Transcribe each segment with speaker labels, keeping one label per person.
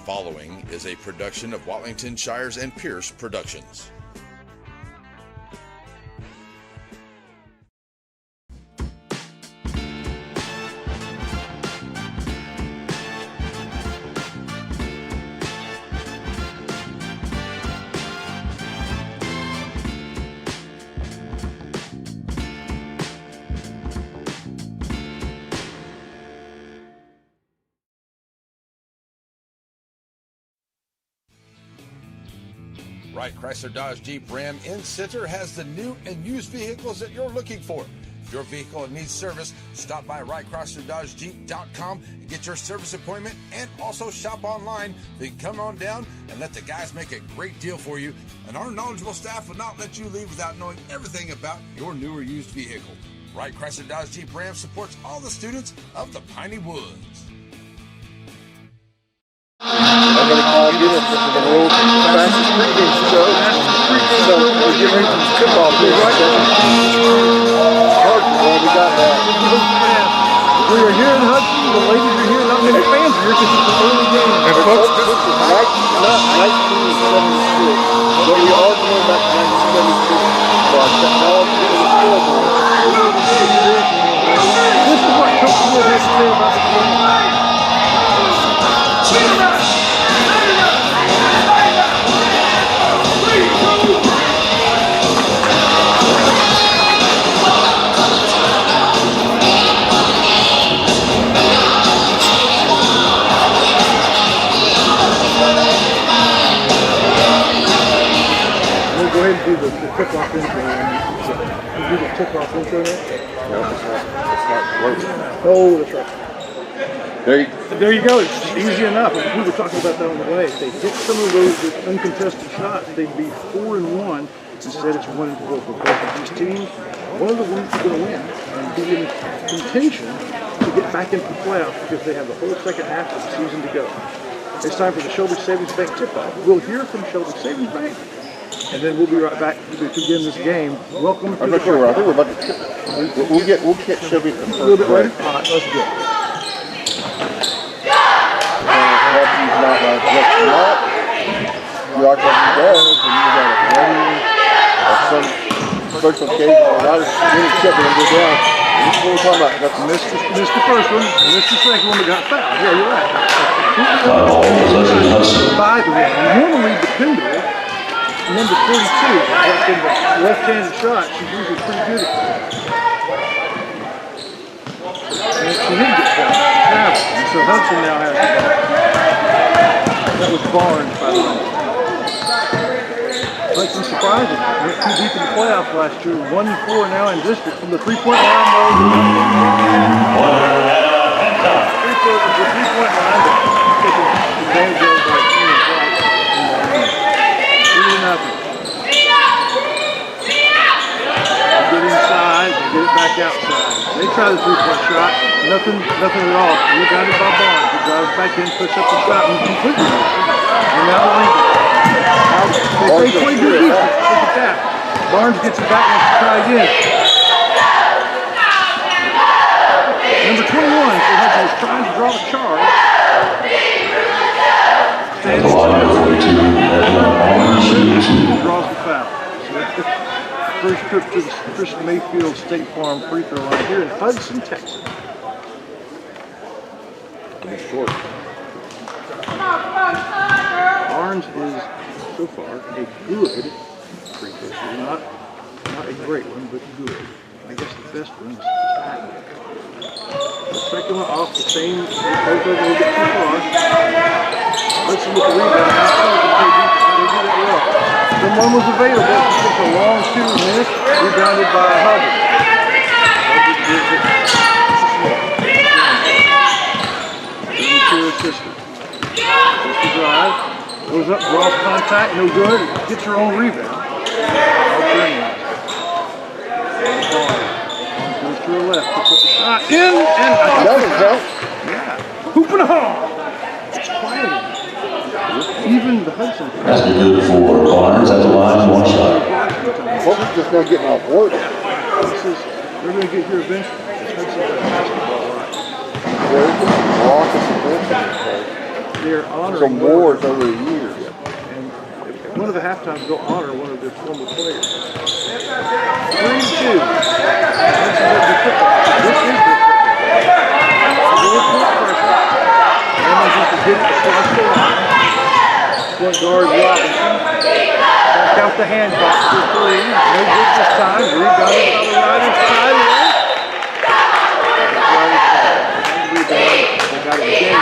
Speaker 1: following is a production of Watlington Shires and Pierce Productions. Wright Chrysler Dodge Jeep Ram in Center has the new and used vehicles that you're looking for. If your vehicle needs service, stop by WrightChryslerDodgeJeep.com and get your service appointment, and also shop online. Then come on down and let the guys make a great deal for you. And our knowledgeable staff will not let you leave without knowing everything about your new or used vehicle. Wright Chrysler Dodge Jeep Ram supports all the students of the Piney Woods.
Speaker 2: I'm going to call this the world's fastest pregame show. So we're getting ready for the tip-off here. We got that.
Speaker 3: We are here in Hudson. The ladies are here. Not many fans are here because it's an early game.
Speaker 2: And folks, this is not 1976, but we are going back to 1976. So our technology is still going.
Speaker 3: This is what Coach Wood has to say about the game. We'll go ahead and do the tip-off intro. We'll do the tip-off intro now.
Speaker 2: No, it's not working.
Speaker 3: Oh, that's right.
Speaker 2: There you
Speaker 3: go. It's easy enough. We were talking about that on the way. If they hit some of those uncontested shots, they'd be 4-1. Instead, it's 1-4 for both of these teams. One of the ones are going to win and be in contention to get back into the playoffs because they have the whole second half of the season to go. It's time for the Shelby Savings Bank tip-off. We'll hear from Shelby Savings Bank, and then we'll be right back to begin this game. Welcome to
Speaker 2: I'm
Speaker 3: the
Speaker 2: not sure. I think we're about to tip. We'll get Shelby the first
Speaker 3: a little bit later.
Speaker 2: break.
Speaker 3: All right, let's go.
Speaker 2: Not like what's not. You are talking does, and you got a wedding or some special occasion or not any chip and go down. This is what we're talking about. That's
Speaker 3: Missed the first one, missed the second one, but got fouled. Yeah, you're right. By the way, normally dependable, number 42, that's been the left-handed shot. She's usually pretty good at that. And she didn't get fouled. And so Hudson now has the ball. That was Barnes, by the way. Hudson surprising. Went too deep in the playoffs last year. 1-4 now in district from the three-point line. The three-point line, but taking advantage of by teams right. 3-0. Get inside and get it back outside. They try the three-point shot. Nothing at all. Rebounded by Barnes. He drives back in, puts up the shot, and completely misses. And now they play good defense. Look at that. Barnes gets it back and has to try again. Number 21, so Hudson is trying to draw the charge. Stands still. Draws the foul. So that's the first trip to the Chris Mayfield State Farm free throw line here in Hudson, Texas.
Speaker 2: it's short.
Speaker 3: Barnes is so far a good free throw shooter. Not a great one, but good. I guess the best one is Patton. The second one off the same, both of them a little bit too far. Hudson with the rebound. They did it well. Someone was available. It's a long two miss. Rebounded by Hubbard. Hubbard gives it to assistant. Just the drive. Goes up, draws contact, no good. Gets her own rebound. Goes to her left, puts up the shot. In and
Speaker 2: That was out.
Speaker 3: yeah. Hoop and a home. It's quiet. Even the Hudson.
Speaker 4: That's good for Barnes at the line, one shot.
Speaker 2: Folks are just not getting off work.
Speaker 3: They're going to get here eventually. Hudson has basketball right.
Speaker 2: There's just block of the bench.
Speaker 3: they're honoring
Speaker 2: some wars over the years.
Speaker 3: And one of the halftimes they'll honor one of their former players. 3-2. This is their football. This is their football. Really quick pressure. And they just get it across the line. Front guard Robinson. Back out the handoff for 3. No good this time. Rebounded by the Riders. Sideways. Rebound. They got it engaged.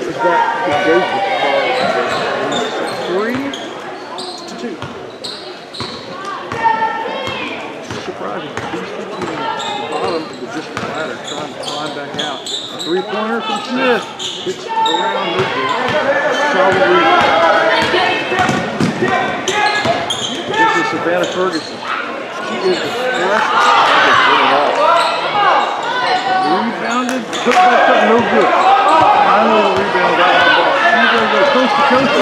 Speaker 3: There's that engagement card. 3-2. Surprising. These two teams at the bottom of the district ladder trying to climb back out. A 3-pointer from Smith. It's around midfield. Solid rebound. This is Savannah Ferguson. She is the freshman. Rebounded, put back up, no good. Finally the rebound got the ball. She's going to go coast to coast.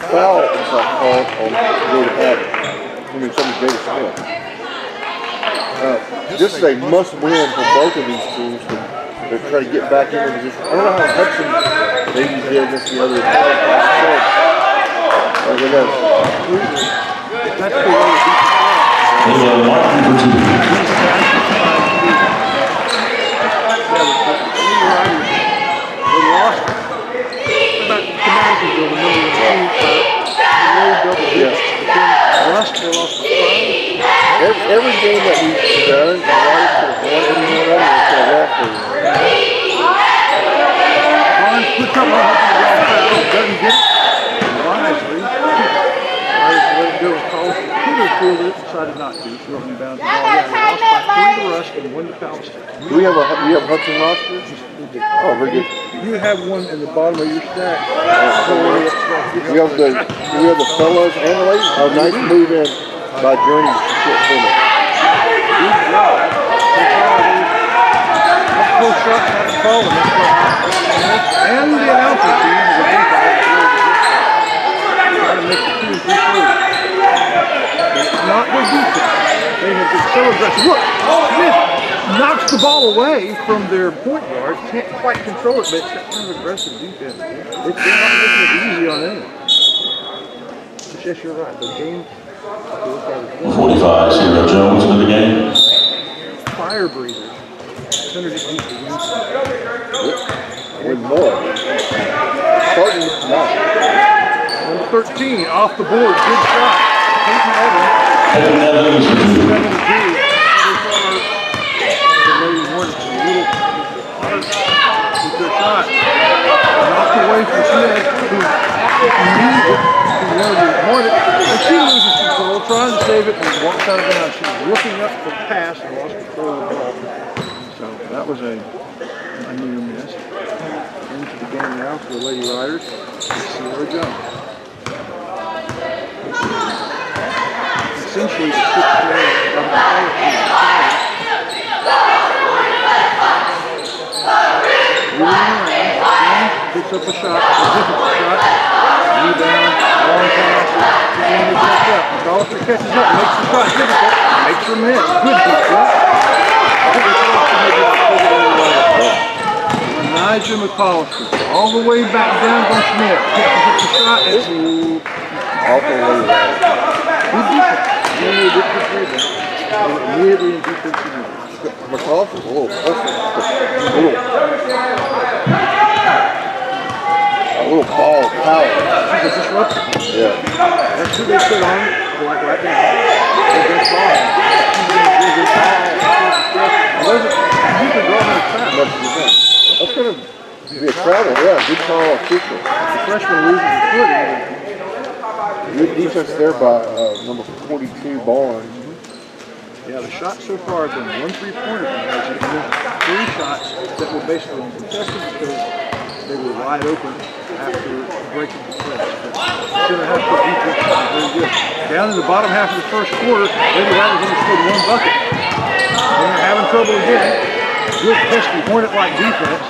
Speaker 2: Foul is not called on Jada Patton. I mean, somebody's Jada Smith. This is a must-win for both of these teams to try to get back into position. I don't know how Hudson maybe did against the other team. That's the way Every game that we've done, the Riders could have won every one of them and could have lost every one.
Speaker 3: Barnes puts up on doesn't get it. Wisely. Riders let it go and calls it. Could have fielded it, decided not to. Threw up and bounds the ball. Yeah, they lost by 3 to Rusk and 1 to Palestine.
Speaker 2: Do we have a Hudson roster? Oh, very good.
Speaker 3: You have one in the bottom of your stack.
Speaker 2: We have the fellas and the ladies. Oh, nice move in by Journey.
Speaker 3: Good job. Close shot, not falling. And the announcer team is a big guy. Trying to make the 2 and 3 through. But it's not their defense. They have been so aggressive. Look, Smith knocks the ball away from their point guard. Can't quite control it, but it's that kind of aggressive defense. They're not making it easy on anyone. Yes, you're right. The game.
Speaker 4: 45, Sarah Jones for the game.
Speaker 3: Fire breather. Center to deep to
Speaker 2: With more. Starting with 9.
Speaker 3: Number 13 off the board. Good shot. Peyton Evans.
Speaker 4: Peyton Evans for 2.
Speaker 3: 7-2. So far, the Lady Hornets a little hard with their shot. Knocked away from Smith, who needs it. And she loses control, trying to save it, and walks out of bounds. She's looking up for the pass and lost control of the ball. So that was a near miss. Into the game now for the Lady Riders. Sierra Jones. Essentially the 6th man of the entire team. Picks up a shot, a difficult shot. Rebound, long pass, and he picks up. McAllister catches up, makes the shot difficult, makes her miss. Good defense. Elijah McAllister, all the way back down from Smith. Catches up the shot, and
Speaker 2: Awful late.
Speaker 3: good defense. Really good rebound. Immediately in defensive mode.
Speaker 2: McAllister's a little ball of power.
Speaker 3: She's a disruptor.
Speaker 2: Yeah.
Speaker 3: That's who they put on, like right now. Against ball. You can draw them fast.
Speaker 2: That's going to be a travel. Yeah, good call official.
Speaker 3: The freshman loses his footing.
Speaker 2: Good defense there by number 42, Barnes.
Speaker 3: Yeah, the shots so far have been 1 3-pointer from Hudson, and then 3 shots that were basically uncontested because they were wide open after breaking the press. But 2.5-foot defense is very good. Down in the bottom half of the first quarter, Lady Riders only scored 1 bucket. And they're having trouble again. Good pesky Hornet-like defense.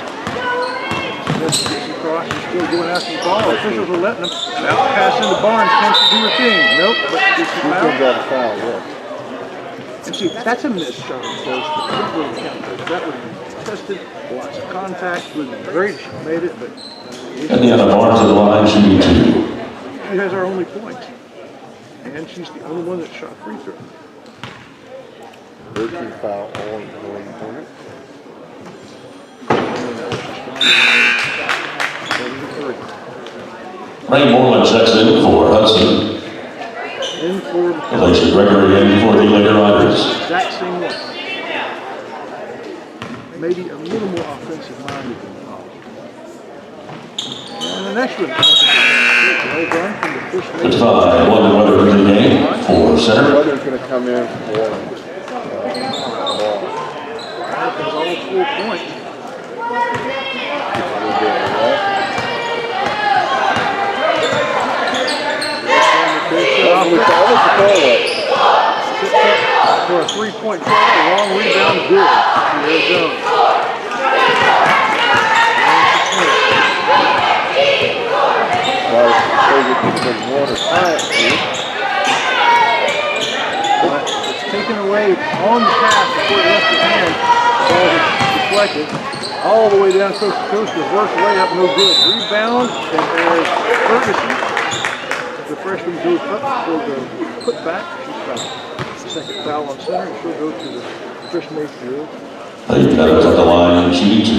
Speaker 3: Smith Gets across, he's still going after the ball. Officials are letting him. Now pass into Barnes, tends to do her thing. Nope, but gets the foul.
Speaker 2: He comes out of foul, yeah.
Speaker 3: And see, that's a missed shot, of course. That would count. That would be tested. Lots of contact. Would be great if she made it, but.
Speaker 4: Indiana Barnes to the line, shooting 2.
Speaker 3: She has our only point. And she's the only one that shot free throw.
Speaker 2: 13 foul on the opponent.
Speaker 4: Ray Moreland checks in for Hudson.
Speaker 3: In for
Speaker 4: Alicia Gregory in for the Lady Riders.
Speaker 3: Exact same one. Maybe a little more offensive minded than Paul. And the next one. Well done from the first
Speaker 4: It's 5-1 Weather in the game for center.
Speaker 2: Weather's going to come in for ball.
Speaker 3: All 4 points. For a 3-point try, long rebound, good. Here Jones. It's taken away on the pass before it left the hand. The ball was deflected all the way down coast to coast. Reverse layup, no good. Rebound, and there's Ferguson. The freshman goes up for the putback. She's fouled. Second foul on center, and she'll go to the Chris Mayfield.
Speaker 4: They've got it at the line, shooting 2.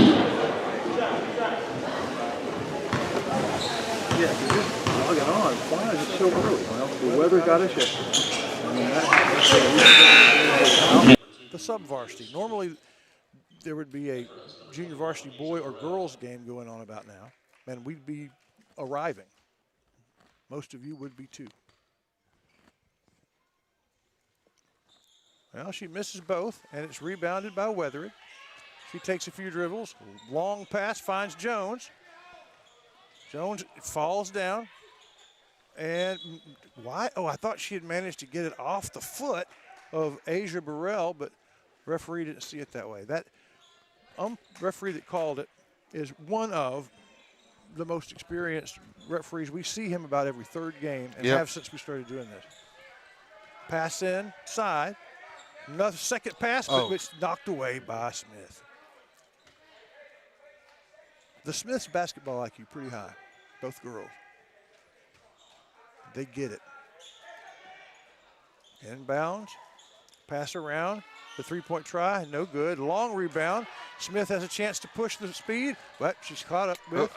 Speaker 3: Yeah, just log it on. Why is it so early? Well, the weather got us yesterday. The sub-varsity. Normally, there would be a junior varsity boy or girls game going on about now, and we'd be arriving. Most of you would be too. Well, she misses both, and it's rebounded by Weathery. She takes a few dribbles. Long pass, finds Jones. Jones falls down. And why? Oh, I thought she had managed to get it off the foot of Asia Burrell, but referee didn't see it that way. That referee that called it is one of the most experienced referees. We see him about every third game and have since we started doing this. Pass inside. Another second pass, but it's knocked away by Smith. The Smiths' basketball IQ pretty high, both girls. They get it. Inbounds, pass around, the 3-point try, no good. Long rebound. Smith has a chance to push the speed, but she's caught up with.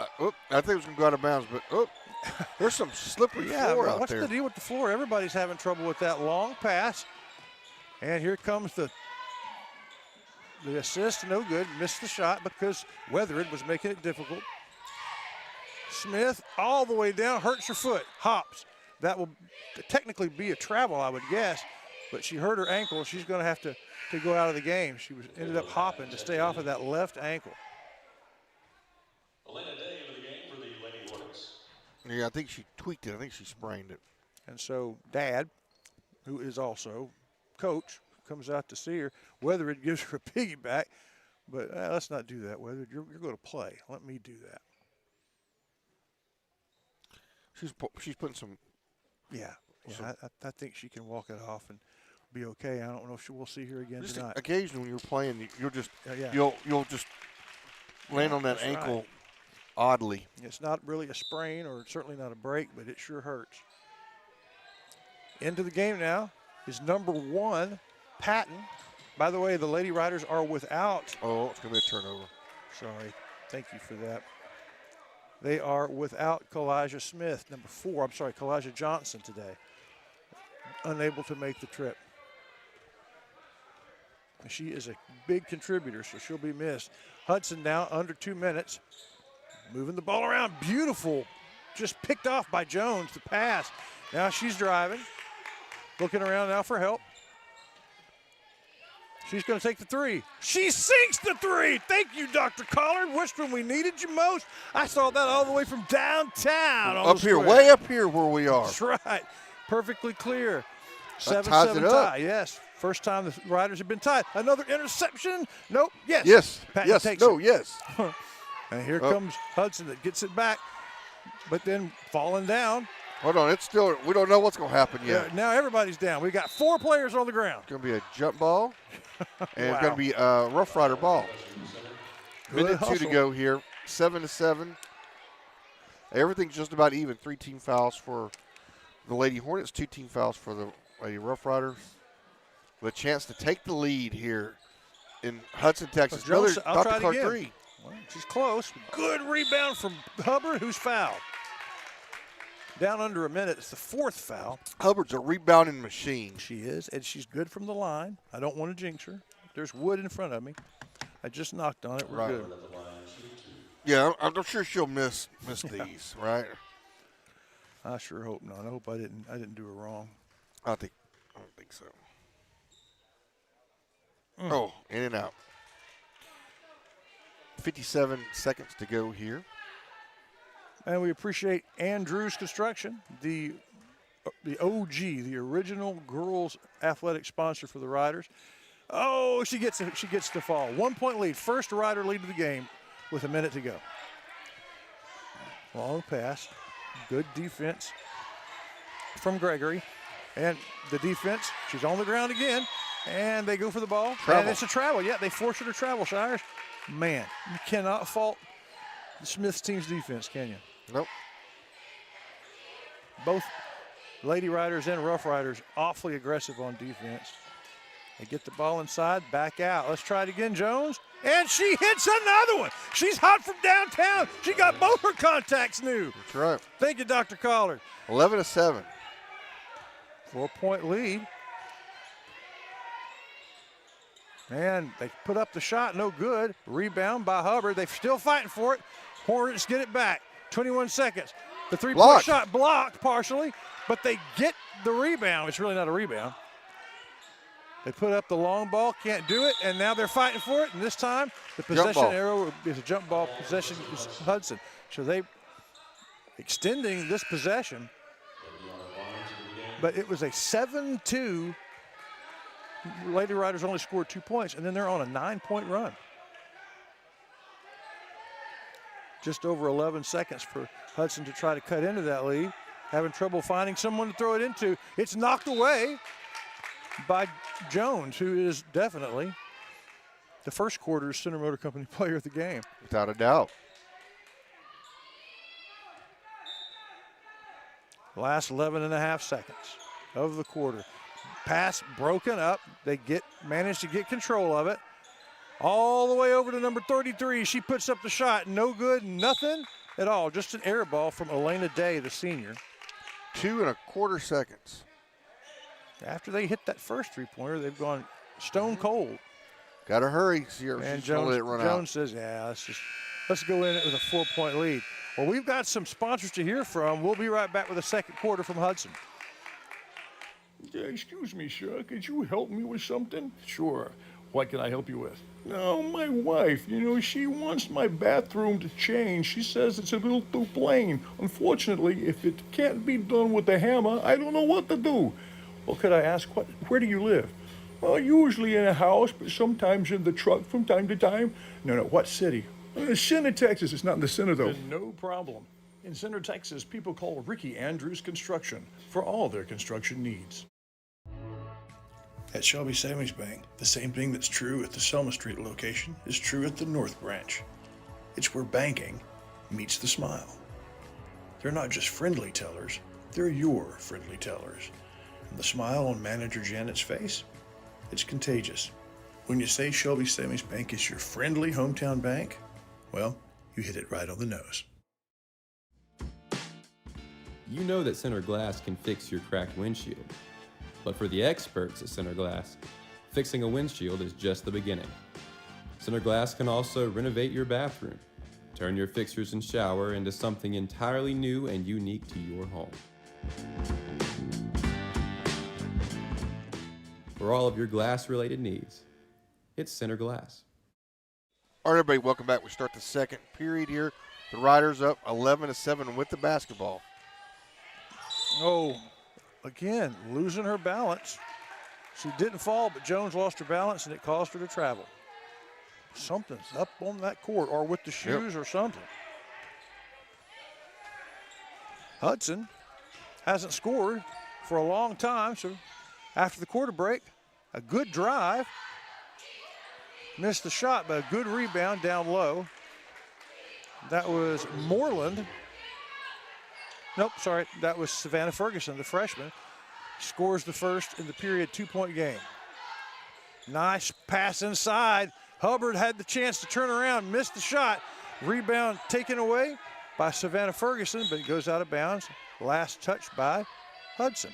Speaker 2: I think it was going to go out of bounds, but there's some slippery floor out
Speaker 3: what's
Speaker 2: there.
Speaker 3: What's the deal with the floor? Everybody's having trouble with that long pass. And here comes the assist, no good. Missed the shot because Weathered was making it difficult. Smith all the way down, hurts her foot, hops. That will technically be a travel, I would guess, but she hurt her ankle. She's going to have to go out of the game. She ended up hopping to stay off of that left ankle.
Speaker 2: Yeah, I think she tweaked it. I think she sprained it.
Speaker 3: And so Dad, who is also coach, comes out to see her. Weathered gives her a piggyback, but let's not do that, Weathered. You're going to play. Let me do that.
Speaker 2: She's putting some.
Speaker 3: Yeah, I think she can walk it off and be okay. I don't know if we'll see her again tonight.
Speaker 2: Occasionally when you're playing, you'll just you'll just land on that ankle oddly.
Speaker 3: It's not really a sprain or certainly not a break, but it sure hurts. Into the game now is number 1, Patton. By the way, the Lady Riders are without.
Speaker 2: Oh, it's going to be a turnover.
Speaker 3: Sorry. Thank you for that. They are without Kalijah Smith, number 4. I'm sorry, Kalijah Johnson today. Unable to make the trip. She is a big contributor, so she'll be missed. Hudson now under 2 minutes. Moving the ball around. Beautiful. Just picked off by Jones, the pass. Now she's driving. Looking around now for help. She's going to take the 3. She sinks the 3. Thank you, Dr. Collard. Which when we needed you most? I saw that all the way from downtown.
Speaker 2: Up here, way up here where we are.
Speaker 3: That's right. Perfectly clear. 7-7 tie. Yes. First time the Riders have been tied. Another interception. Nope. Yes.
Speaker 2: Yes.
Speaker 3: Patton
Speaker 2: yes.
Speaker 3: takes
Speaker 2: No.
Speaker 3: it.
Speaker 2: Yes.
Speaker 3: And here comes Hudson that gets it back, but then falling down.
Speaker 2: Hold on, it's still, we don't know what's going to happen yet.
Speaker 3: Now everybody's down. We got 4 players on the ground.
Speaker 2: It's going to be a jump ball, and
Speaker 3: Wow.
Speaker 2: it's going to be a Rough Rider ball.
Speaker 3: Good
Speaker 2: Minute 2
Speaker 3: hustle.
Speaker 2: to go here, 7-7. Everything's just about even. 3 team fouls for the Lady Hornets, 2 team fouls for the Lady Rough Riders. With a chance to take the lead here in Hudson, Texas.
Speaker 3: Jones,
Speaker 2: Another
Speaker 3: I'll try
Speaker 2: Dr.
Speaker 3: it
Speaker 2: Clark
Speaker 3: again.
Speaker 2: 3.
Speaker 3: Well, she's close. Good rebound from Hubbard, who's fouled. Down under a minute. It's the 4th foul.
Speaker 2: Hubbard's a rebounding machine.
Speaker 3: She is, and she's good from the line. I don't want to jinx her. There's wood in front of me. I just knocked on it. We're good.
Speaker 2: Yeah, I'm sure she'll miss these, right?
Speaker 3: I sure hope not. I hope I didn't do her wrong.
Speaker 2: I don't think so. Oh, in and out. 57 seconds to go here.
Speaker 3: And we appreciate Andrews Construction, the OG, the original girls athletic sponsor for the Riders. Oh, she gets the fall. 1 point lead. First Rider lead of the game with a minute to go. Long pass. Good defense from Gregory. And the defense, she's on the ground again. And they go for the ball.
Speaker 2: Travel.
Speaker 3: And it's a travel. Yeah, they force her to travel, Shires. Man, you cannot fault the Smiths team's defense, can you?
Speaker 2: Nope.
Speaker 3: Both Lady Riders and Rough Riders awfully aggressive on defense. They get the ball inside, back out. Let's try it again, Jones. And she hits another one. She's hot from downtown. She got both her contacts new.
Speaker 2: That's right.
Speaker 3: Thank you, Dr. Collard.
Speaker 2: 11-7.
Speaker 3: 4-point lead. And they put up the shot, no good. Rebound by Hubbard. They're still fighting for it. Hornets get it back. 21 seconds. The three-point shot blocked partially, but they get the rebound. It's really not a rebound. They put up the long ball, can't do it, and now they're fighting for it. And this time, the possession arrow is a jump ball. Possession is Hudson. So they extending this possession, but it was a 7-2. Lady Riders only scored 2 points, and then they're on a 9-point run. Just over 11 seconds for Hudson to try to cut into that lead. Having trouble finding someone to throw it into. It's knocked away by Jones, who is definitely the first quarter's Center Motor Company player of the game.
Speaker 2: Without a doubt.
Speaker 3: Last 11.5 seconds of the quarter. Pass broken up. They manage to get control of it. All the way over to number 33. She puts up the shot. No good, nothing at all. Just an air ball from Elena Day, the senior.
Speaker 2: 2.25 seconds.
Speaker 3: After they hit that first three-pointer, they've gone stone cold.
Speaker 2: Got to hurry. See her.
Speaker 3: And
Speaker 2: Jones
Speaker 3: Jones says, yeah, let's go in it with a 4-point lead. Well, we've got some sponsors to hear from. We'll be right back with the second quarter from Hudson.
Speaker 5: Yeah, excuse me, sir. Could you help me with something? Sure. What can I help you with? No, my wife, she wants my bathroom to change. She says it's a little too plain. Unfortunately, if it can't be done with a hammer, I don't know what to do. Well, could I ask, where do you live? Well, usually in a house, but sometimes in the truck from time to time. No, what city? Center, Texas. It's not in the center, though. No problem. In Center, Texas, people call Ricky Andrews Construction for all their construction needs. At Shelby Savings Bank, the same thing that's true at the Selma Street location is true at the North Branch. It's where banking meets the smile. They're not just friendly tellers, they're your friendly tellers. And the smile on Manager Janet's face, it's contagious. When you say Shelby Savings Bank is your friendly hometown bank, well, you hit it right on the nose.
Speaker 6: You know that Center Glass can fix your cracked windshield. But for the experts at Center Glass, fixing a windshield is just the beginning. Center Glass can also renovate your bathroom, turn your fixtures and shower into something entirely new and unique to your home. For all of your glass-related needs, it's Center Glass.
Speaker 2: All right, everybody, welcome back. We start the second period here. The Riders up 11-7 with the basketball.
Speaker 3: Oh, again, losing her balance. She didn't fall, but Jones lost her balance, and it caused her to travel. something's up on that court or with the shoes or something. Hudson hasn't scored for a long time, so after the quarter break, a good drive. Missed the shot, but a good rebound down low. That was Moreland. Nope, sorry, that was Savannah Ferguson, the freshman. Scores the first in the period 2-point game. Nice pass inside. Hubbard had the chance to turn around, missed the shot. Rebound taken away by Savannah Ferguson, but it goes out of bounds. Last touch by Hudson.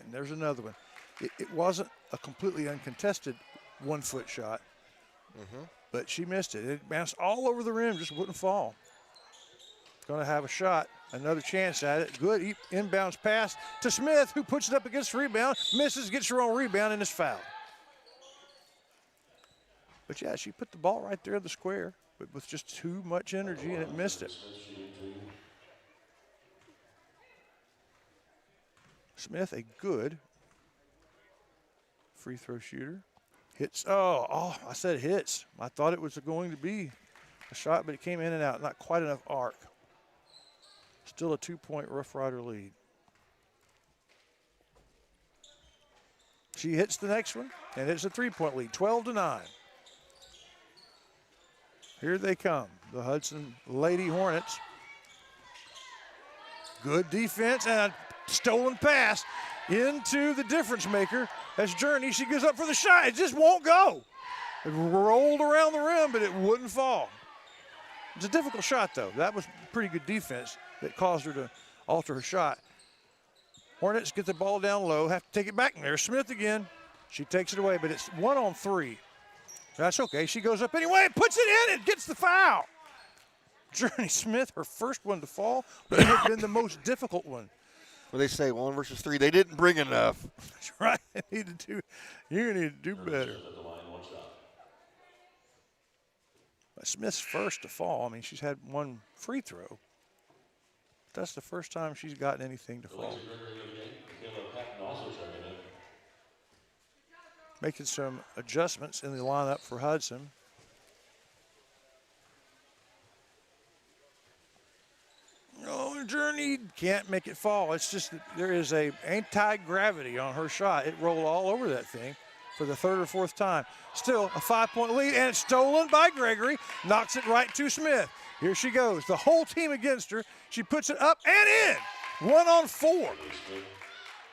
Speaker 3: And there's another one. It wasn't a completely uncontested 1-foot shot, but she missed it. It bounced all over the rim, just wouldn't fall. Going to have a shot, another chance at it. Good inbounds pass to Smith, who puts it up against the rebound, misses, gets her own rebound, and is fouled. But yeah, she put the ball right there in the square, but with just too much energy, and it missed it. Smith, a good free throw shooter. Hits, I said hits. I thought it was going to be a shot, but it came in and out. Not quite enough arc. Still a 2-point Rough Rider lead. She hits the next one, and it's a 3-point lead, 12-9. Here they come, the Hudson Lady Hornets. Good defense and a stolen pass into the difference maker. As Journey, she goes up for the shot. It just won't go. It rolled around the rim, but it wouldn't fall. It's a difficult shot, though. That was pretty good defense that caused her to alter her shot. Hornets get the ball down low, have to take it back. And there's Smith again. She takes it away, but it's 1-on-3. That's okay. She goes up anyway, puts it in, and gets the foul. Journey Smith, her first one to fall, but it had been the most difficult one.
Speaker 2: Well, they say 1 versus 3. They didn't bring enough.
Speaker 3: That's right. You need to do better. But Smith's first to fall. I mean, she's had one free throw. That's the first time she's gotten anything to fall. Making some adjustments in the lineup for Hudson. Oh, Journey can't make it fall. It's just that there is a anti-gravity on her shot. It rolled all over that thing for the third or fourth time. Still a 5-point lead, and it's stolen by Gregory. Knocks it right to Smith. Here she goes. The whole team against her. She puts it up and in. 1-on-4.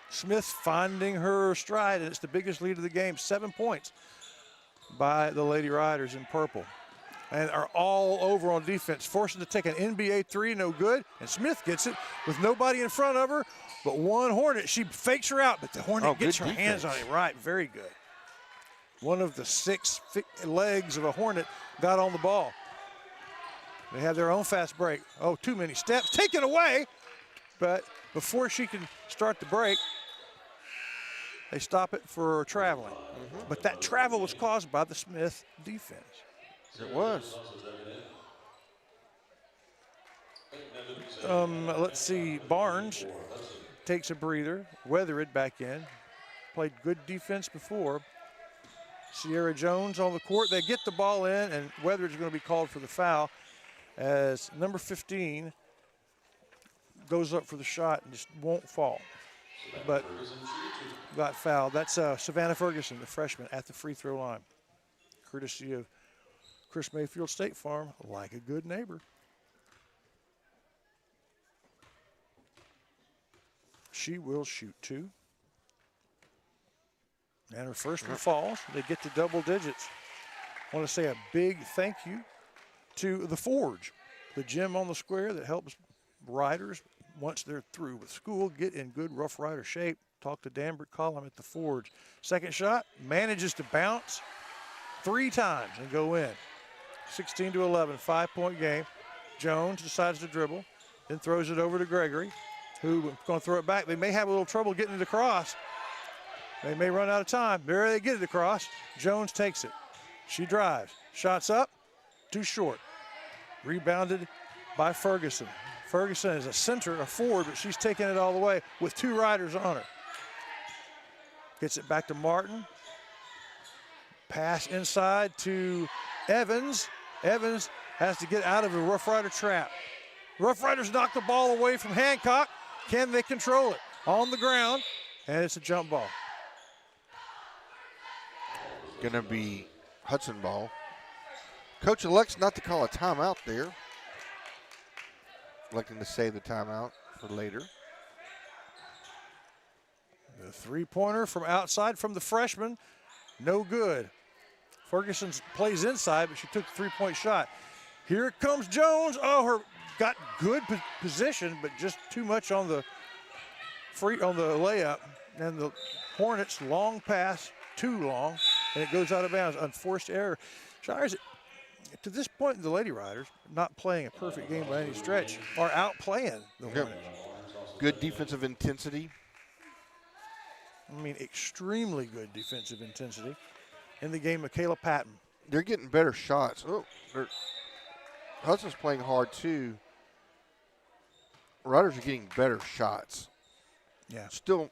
Speaker 3: Smith finding her stride, and it's the biggest lead of the game. 7 points by the Lady Riders in purple. And are all over on defense, forcing to take an NBA 3, no good. And Smith gets it with nobody in front of her, but one Hornet. She fakes her out, but the Hornet gets her hands on it. Right, very good. One of the 6 legs of a Hornet got on the ball. They have their own fast break. Oh, too many steps, taken away. But before she can start the break, they stop it for traveling. But that travel was caused by the Smith defense.
Speaker 2: It was.
Speaker 3: Let's see. Barnes takes a breather. Weathered back in. Played good defense before. Sierra Jones on the court. They get the ball in, and Weathered's going to be called for the foul as number 15 goes up for the shot and just won't fall. But got fouled. That's Savannah Ferguson, the freshman, at the free throw line. Courtesy of Chris Mayfield State Farm, like a good neighbor. She will shoot 2. And her first one falls. They get to double digits. I want to say a big thank you to The Forge, the gym on the square that helps riders, once they're through with school, get in good Rough Rider shape. Talk to Dan Collum at The Forge. Second shot, manages to bounce 3 times and go in. 16-11, 5-point game. Jones decides to dribble, then throws it over to Gregory, who's going to throw it back. They may have a little trouble getting it across. They may run out of time. There they get it across. Jones takes it. She drives. Shots up. Too short. Rebounded by Ferguson. Ferguson is a center, a forward, but she's taking it all the way with 2 riders on her. Gets it back to Martin.
Speaker 7: Pass inside to Evans. Evans has to get out of a Rough Rider trap. Rough Riders knock the ball away from Hancock. Can they control it? On the ground, and it's a jump ball.
Speaker 2: Gonna be Hudson ball. Coach elects not to call a timeout there. Electing to save the timeout for later.
Speaker 7: The three-pointer from outside from the freshman, no good. Ferguson plays inside, but she took the three-point shot. Here comes Jones. Oh, her got good position, but just too much on the layup. And the Hornets long pass, too long, and it goes out of bounds. Unforced error. Shires, to this point, the Lady Riders, not playing a perfect game by any stretch, are outplaying the Hornets.
Speaker 2: Good defensive intensity.
Speaker 7: I mean, extremely good defensive intensity in the game. Michaela Patton.
Speaker 2: They're getting better shots. Oh, Hudson's playing hard too. Riders are getting better shots.
Speaker 7: Yeah.
Speaker 2: Still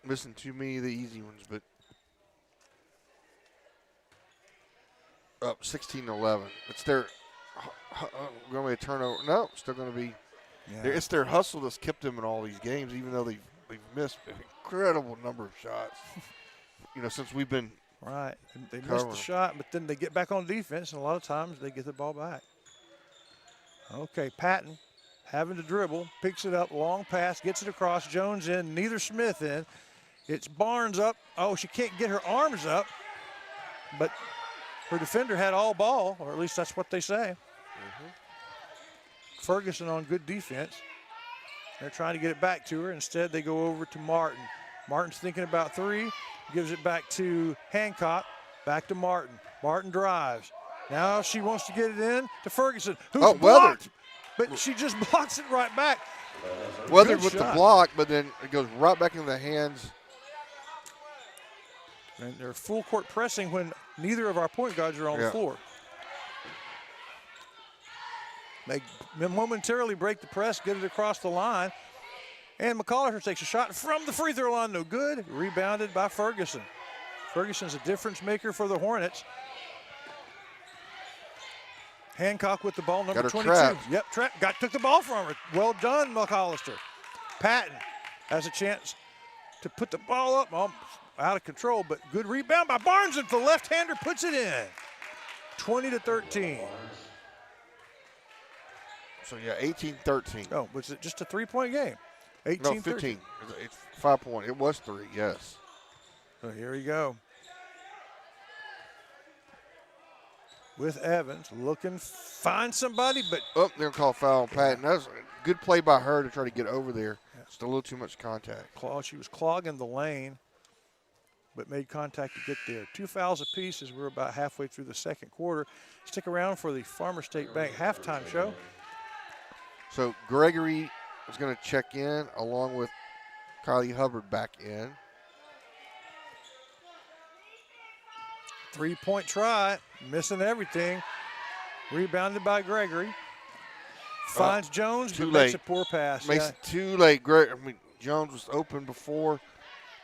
Speaker 2: missing too many of the easy ones, but up 16-11. It's their going to be a turnover. No, still going to be.
Speaker 7: Yeah.
Speaker 2: It's their hustle that's kept them in all these games, even though they've missed an incredible number of shots. Since we've been
Speaker 7: right. They missed
Speaker 2: covering
Speaker 7: the
Speaker 2: them.
Speaker 7: shot, but then they get back on defense, and a lot of times they get the ball back. Okay, Patton having to dribble, picks it up, long pass, gets it across. Jones in, neither Smith in. It's Barnes up. Oh, she can't get her arms up, but her defender had all ball, or at least that's what they say. Ferguson on good defense. They're trying to get it back to her. Instead, they go over to Martin. Martin's thinking about three, gives it back to Hancock, back to Martin. Martin drives. Now she wants to get it in to Ferguson, who's blocked, but she just blocks it right back.
Speaker 2: Weathered with the block, but then it goes right back in the hands.
Speaker 7: And they're full court pressing when neither of our point guards are on the floor. They momentarily break the press, get it across the line, and McCollister takes a shot from the free throw line, no good. Rebounded by Ferguson. Ferguson's a difference maker for the Hornets. Hancock with the ball, number 22.
Speaker 2: Trapped.
Speaker 7: Yep, trapped. Took the ball from her. Well done, McCollister. Patton has a chance to put the ball up, out of control, but good rebound by Barnes, and the left-hander puts it in. 20-13.
Speaker 2: So, 18-13.
Speaker 7: Oh, was it just a three-point game? 18-13.
Speaker 2: No, 15. It's 5 point. It was 3, yes.
Speaker 7: So here we go. With Evans looking, find somebody, but.
Speaker 2: Oh, they're going to call foul on Patton. That was a good play by her to try to get over there. Just a little too much contact.
Speaker 7: She was clogging the lane, but made contact to get there. 2 fouls apiece as we're about halfway through the second quarter. Stick around for the Farmer State Bank halftime show.
Speaker 2: So Gregory is going to check in along with Kylie Hubbard back in.
Speaker 7: Three-point try, missing everything. Rebounded by Gregory. Finds Jones, but makes a poor pass.
Speaker 2: Makes it too late. Jones was open before.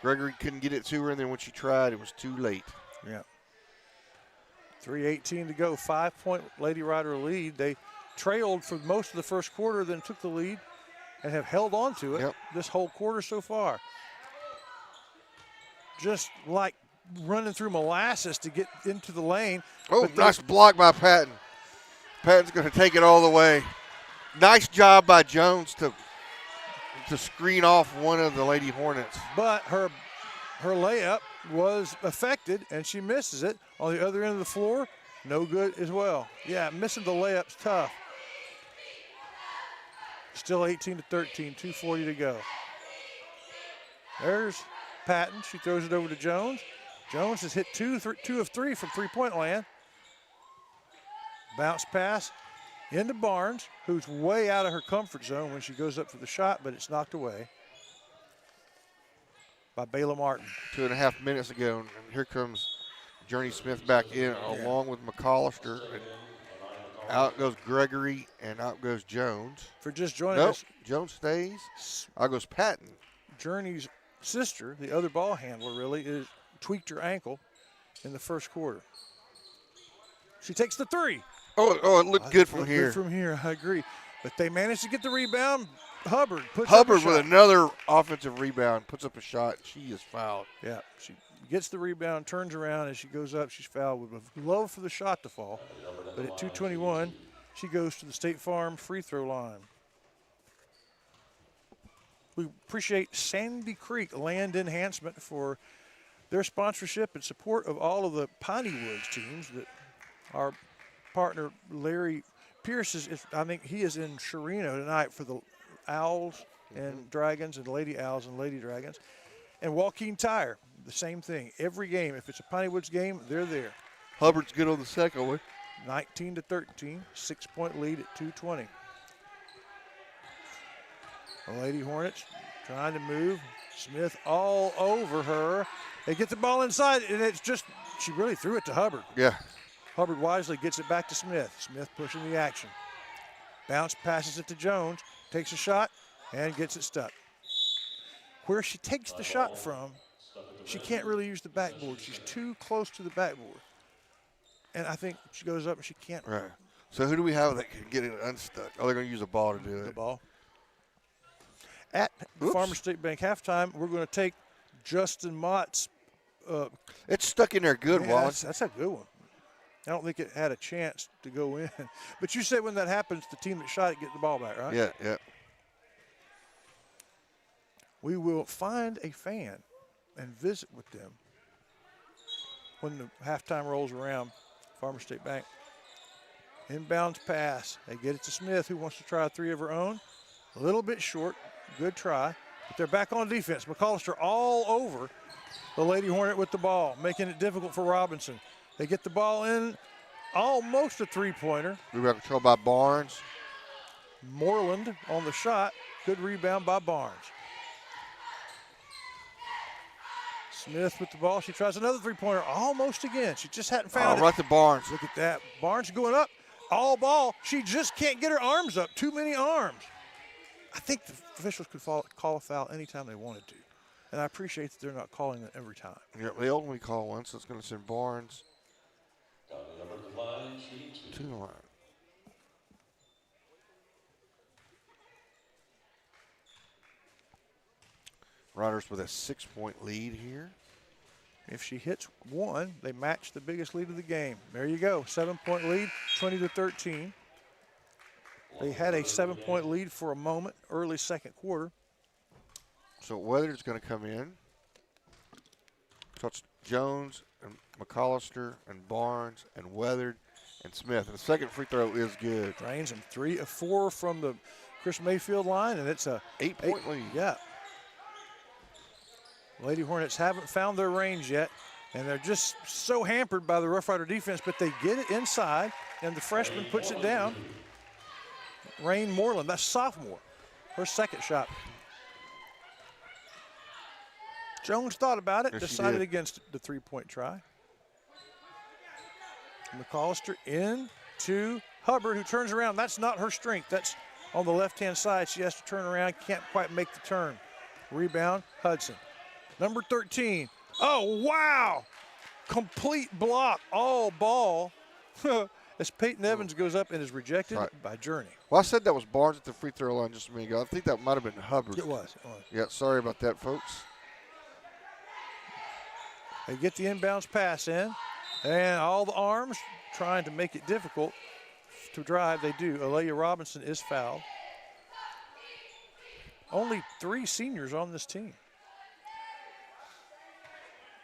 Speaker 2: Gregory couldn't get it to her, and then when she tried, it was too late.
Speaker 7: Yeah. 3:18 to go. 5-point Lady Rider lead. They trailed for most of the first quarter, then took the lead and have held on to it this whole quarter so far. Just like running through molasses to get into the lane.
Speaker 2: Oh, nice block by Patton. Patton's going to take it all the way. Nice job by Jones to screen off one of the Lady Hornets.
Speaker 7: But her layup was affected, and she misses it. On the other end of the floor, no good as well. Yeah, missing the layup's tough. Still 18-13, 2:40 to go. There's Patton. She throws it over to Jones. Jones has hit 2 of 3 from three-point land. Bounce pass into Barnes, who's way out of her comfort zone when she goes up for the shot, but it's knocked away by Bayla Martin.
Speaker 2: 2.5 minutes ago, and here comes Journey Smith back in along with McCollister. And out goes Gregory, and out goes Jones.
Speaker 7: For just joining us.
Speaker 2: Jones stays. Out goes Patton.
Speaker 7: Journey's sister, the other ball handler, really, tweaked her ankle in the first quarter. She takes the three.
Speaker 2: Oh, it looked good from here.
Speaker 7: Good from here, I agree. But they managed to get the rebound. Hubbard puts
Speaker 2: Hubbard
Speaker 7: up a
Speaker 2: with
Speaker 7: shot.
Speaker 2: another offensive rebound, puts up a shot. She is fouled.
Speaker 7: Yeah, she gets the rebound, turns around, as she goes up, she's fouled. With love for the shot to fall. But at 2:21, she goes to the State Farm free throw line. We appreciate Sandy Creek Land Enhancement for their sponsorship and support of all of the Piney Woods teams that our partner Larry Pierce I think he is in Sherino tonight for the Owls and Dragons and Lady Owls and Lady Dragons. And Joaquin Tire, the same thing. Every game, if it's a Piney Woods game, they're there.
Speaker 2: Hubbard's good on the second one.
Speaker 7: 19-13, 6-point lead at 2:20. The Lady Hornets trying to move. Smith all over her. They get the ball inside, and it's just, she really threw it to Hubbard.
Speaker 2: Yeah.
Speaker 7: Hubbard wisely gets it back to Smith. Smith pushing the action. Bounce, passes it to Jones, takes a shot, and gets it stuck. Where she takes the shot from, she can't really use the backboard. She's too close to the backboard. And I think she goes up and she can't.
Speaker 2: Right. So who do we have that can get it unstuck? Oh, they're going to use a ball to do it.
Speaker 7: The ball. At Farmer State Bank halftime, we're going to take Justin Mott's.
Speaker 2: It's stuck in there good,
Speaker 7: Man,
Speaker 2: Wallace.
Speaker 7: that's a good one. I don't think it had a chance to go in. But you said when that happens, the team that shot it get the ball back, right?
Speaker 2: Yeah.
Speaker 7: We will find a fan and visit with them when the halftime rolls around. Farmer State Bank. Inbounds pass. They get it to Smith, who wants to try a three of her own. A little bit short. Good try. But they're back on defense. McCollister all over the Lady Hornet with the ball, making it difficult for Robinson. They get the ball in, almost a three-pointer.
Speaker 2: Rebound control by Barnes.
Speaker 7: Moreland on the shot. Good rebound by Barnes. Smith with the ball. She tries another three-pointer almost again. She just hadn't found it.
Speaker 2: Right to Barnes.
Speaker 7: Look at that. Barnes going up. All ball. She just can't get her arms up. Too many arms. I think the officials could call a foul anytime they wanted to. And I appreciate that they're not calling it every time.
Speaker 2: Yeah, they only call one, so it's going to send Barnes to the line. Riders with a 6-point lead here.
Speaker 7: If she hits one, they match the biggest lead of the game. There you go. 7-point lead, 20-13. They had a 7-point lead for a moment, early second quarter.
Speaker 2: So Weathered's going to come in. So it's Jones and McCollister and Barnes and Weathered and Smith. And the second free throw is good.
Speaker 7: Drains them 3 of 4 from the Chris Mayfield line, and it's a
Speaker 2: 8-point lead.
Speaker 7: Yeah. Lady Hornets haven't found their range yet, and they're just so hampered by the Rough Rider defense, but they get it inside, and the freshman puts it down. Rain Moreland, that's sophomore, her second shot. Jones thought about it,
Speaker 2: Yes,
Speaker 7: decided against the three-point try. McCollister in to Hubbard, who turns around. That's not her strength. That's on the left-hand side. She has to turn around, can't quite make the turn. Rebound, Hudson. Number 13. Oh, wow. Complete block, all ball. As Peyton Evans goes up and is rejected by Journey.
Speaker 2: Well, I said that was Barnes at the free throw line just a minute ago. I think that might have been Hubbard.
Speaker 7: It was.
Speaker 2: Yeah, sorry about that, folks.
Speaker 7: They get the inbounds pass in, and all the arms trying to make it difficult to drive. They do. Aaliyah Robinson is fouled. Only 3 seniors on this team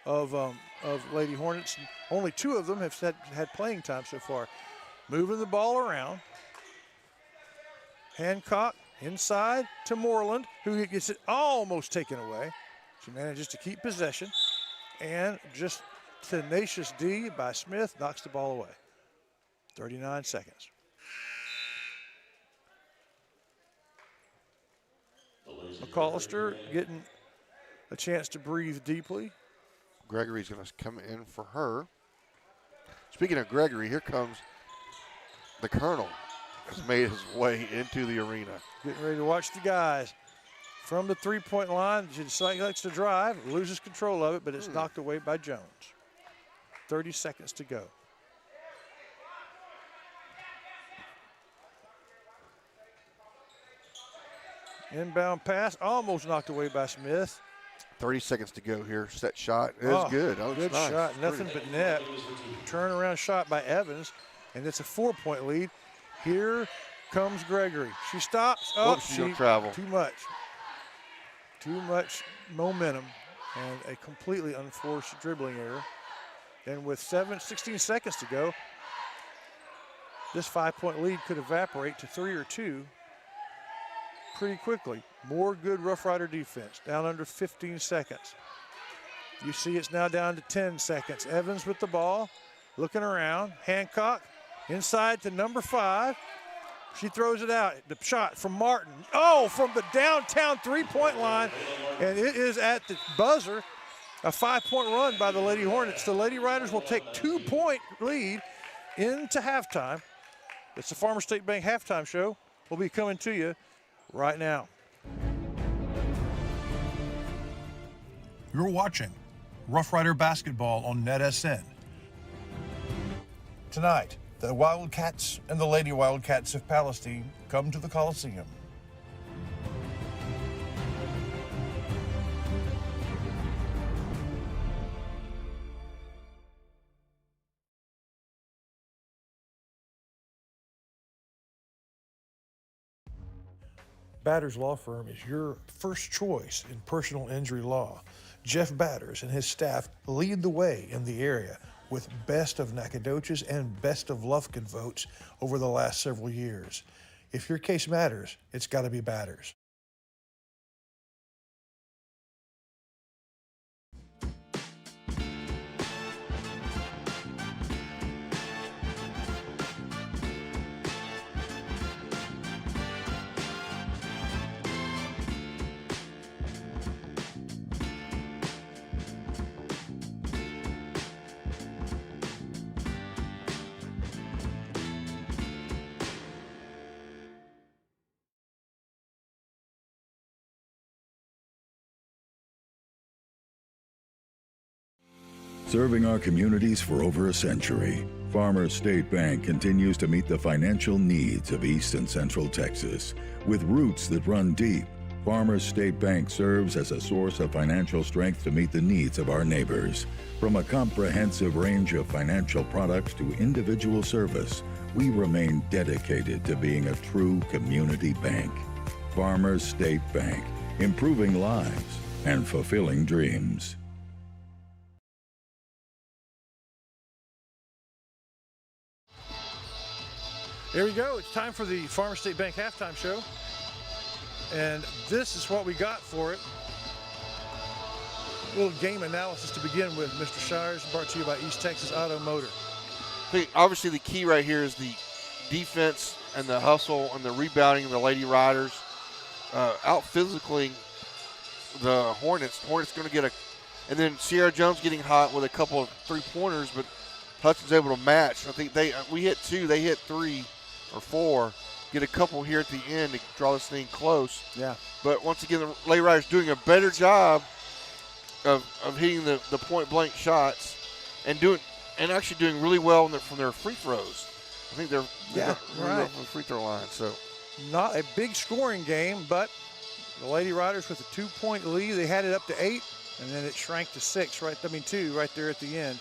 Speaker 7: of Lady Hornets. Only 2 of them have had playing time so far. Moving the ball around. Hancock inside to Moreland, who gets it almost taken away. She manages to keep possession. And just tenacious D by Smith knocks the ball away. 39 seconds. McCollister getting a chance to breathe deeply.
Speaker 2: Gregory's going to come in for her. Speaking of Gregory, here comes the Colonel. Has made his way into the arena.
Speaker 7: Getting ready to watch the guys. From the three-point line, she likes to drive, loses control of it, but it's knocked away by Jones. 30 seconds to go. Inbound pass, almost knocked away by Smith.
Speaker 2: 30 seconds to go here. Set shot is good. That looks
Speaker 7: Good
Speaker 2: nice.
Speaker 7: shot, nothing but net. Turnaround shot by Evans, and it's a 4-point lead. Here comes Gregory. She stops. Oh,
Speaker 2: Whoops, she's gonna travel.
Speaker 7: Too much momentum, and a completely unforced dribbling error. And with 16 seconds to go, this 5-point lead could evaporate to 3 or 2 pretty quickly. More good Rough Rider defense, down under 15 seconds. You see it's now down to 10 seconds. Evans with the ball, looking around. Hancock inside to number 5. She throws it out. The shot from Martin. Oh, from the downtown 3-point line, and it is at the buzzer. A 5-point run by the Lady Hornets. The Lady Riders will take 2-point lead into halftime. It's the Farmer State Bank halftime show. We'll be coming to you right now.
Speaker 8: You're watching Rough Rider basketball on NetSN. Tonight, the Wildcats and the Lady Wildcats of Palestine come to the Coliseum. Batters Law Firm is your first choice in personal injury law. Jeff Batters and his staff lead the way in the area with Best of Nacogdoches and Best of Lufkin votes over the last several years. If your case matters, it's got to be Batters.
Speaker 9: Serving our communities for over a century, Farmers State Bank continues to meet the financial needs of East and Central Texas. With roots that run deep, Farmers State Bank serves as a source of financial strength to meet the needs of our neighbors. From a comprehensive range of financial products to individual service, we remain dedicated to being a true community bank. Farmers State Bank, improving lives and fulfilling dreams.
Speaker 7: Here we go. It's time for the Farmer State Bank halftime show. And this is what we got for it. A little game analysis to begin with, Mr. Shires, brought to you by East Texas Auto Motor.
Speaker 2: I think obviously the key right here is the defense and the hustle and the rebounding of the Lady Riders. Out physicaling the Hornets. Hornets going to get and then Sierra Jones getting hot with a couple of 3-pointers, but Hudson's able to match. I think we hit 2, they hit 3 or 4. Get a couple here at the end to draw this thing close.
Speaker 7: Yeah.
Speaker 2: But once again, the Lady Riders doing a better job of hitting the point blank shots and actually doing really well from their free throws. I think they're really well from the free throw line. So
Speaker 7: not a big scoring game, but the Lady Riders with a 2-point lead. They had it up to 8, and then it shrank to 2 right there at the end.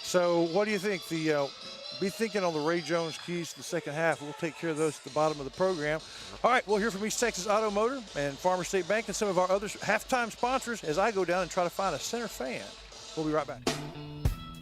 Speaker 7: So what do you think? Be thinking on the Ray Jones keys to the second half. We'll take care of those at the bottom of the program. All right, we'll hear from East Texas Auto Motor and Farmer State Bank and some of our other halftime sponsors as I go down and try to find a center fan. We'll be right back.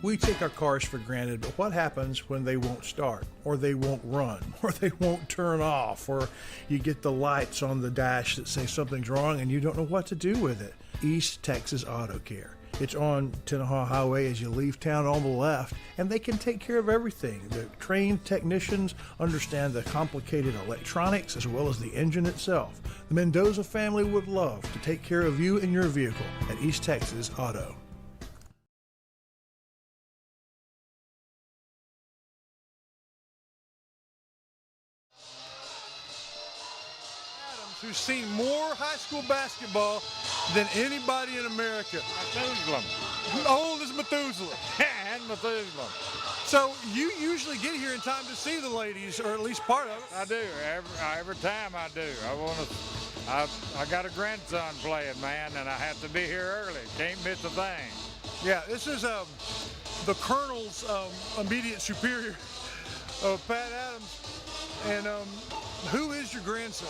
Speaker 8: We take our cars for granted, but what happens when they won't start, or they won't run, or they won't turn off, or you get the lights on the dash that say something's wrong and you don't know what to do with it? East Texas Auto Care. It's on Tenaha Highway as you leave town on the left, and they can take care of everything. The trained technicians understand the complicated electronics as well as the engine itself. The Mendoza family would love to take care of you and your vehicle at East Texas Auto.
Speaker 7: Who's seen more high school basketball than anybody in America.
Speaker 10: Methuselah.
Speaker 7: Old as Methuselah.
Speaker 10: And Methuselah.
Speaker 7: So you usually get here in time to see the ladies, or at least part of it.
Speaker 10: I do. Every time I do. I got a grandson playing, man, and I have to be here early. Can't miss a thing.
Speaker 7: Yeah, this is the Colonel's immediate superior, Pat Adams. And who is your grandson?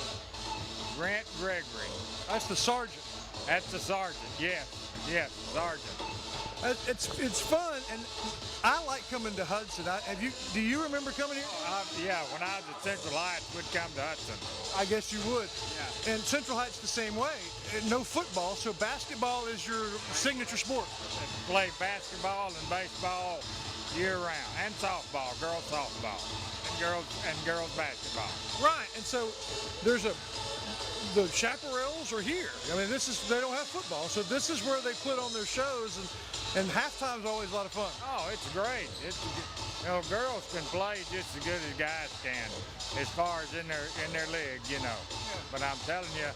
Speaker 10: Grant Gregory.
Speaker 7: That's the sergeant.
Speaker 10: That's the sergeant. Yes, sergeant.
Speaker 7: It's fun, and I like coming to Hudson. Do you remember coming here?
Speaker 10: Yeah, when I was at Central Heights, we'd come to Hudson.
Speaker 7: I guess you would.
Speaker 10: Yeah.
Speaker 7: And Central Heights the same way. No football, so basketball is your signature sport.
Speaker 10: Play basketball and baseball year round, and softball, girls softball, and girls basketball.
Speaker 7: Right, and so the chaparrals are here. I mean, they don't have football, so this is where they put on their shows, and halftime's always a lot of fun.
Speaker 10: Oh, it's great. Girls can play just as good as guys can, as far as in their league, Yeah. But I'm telling you,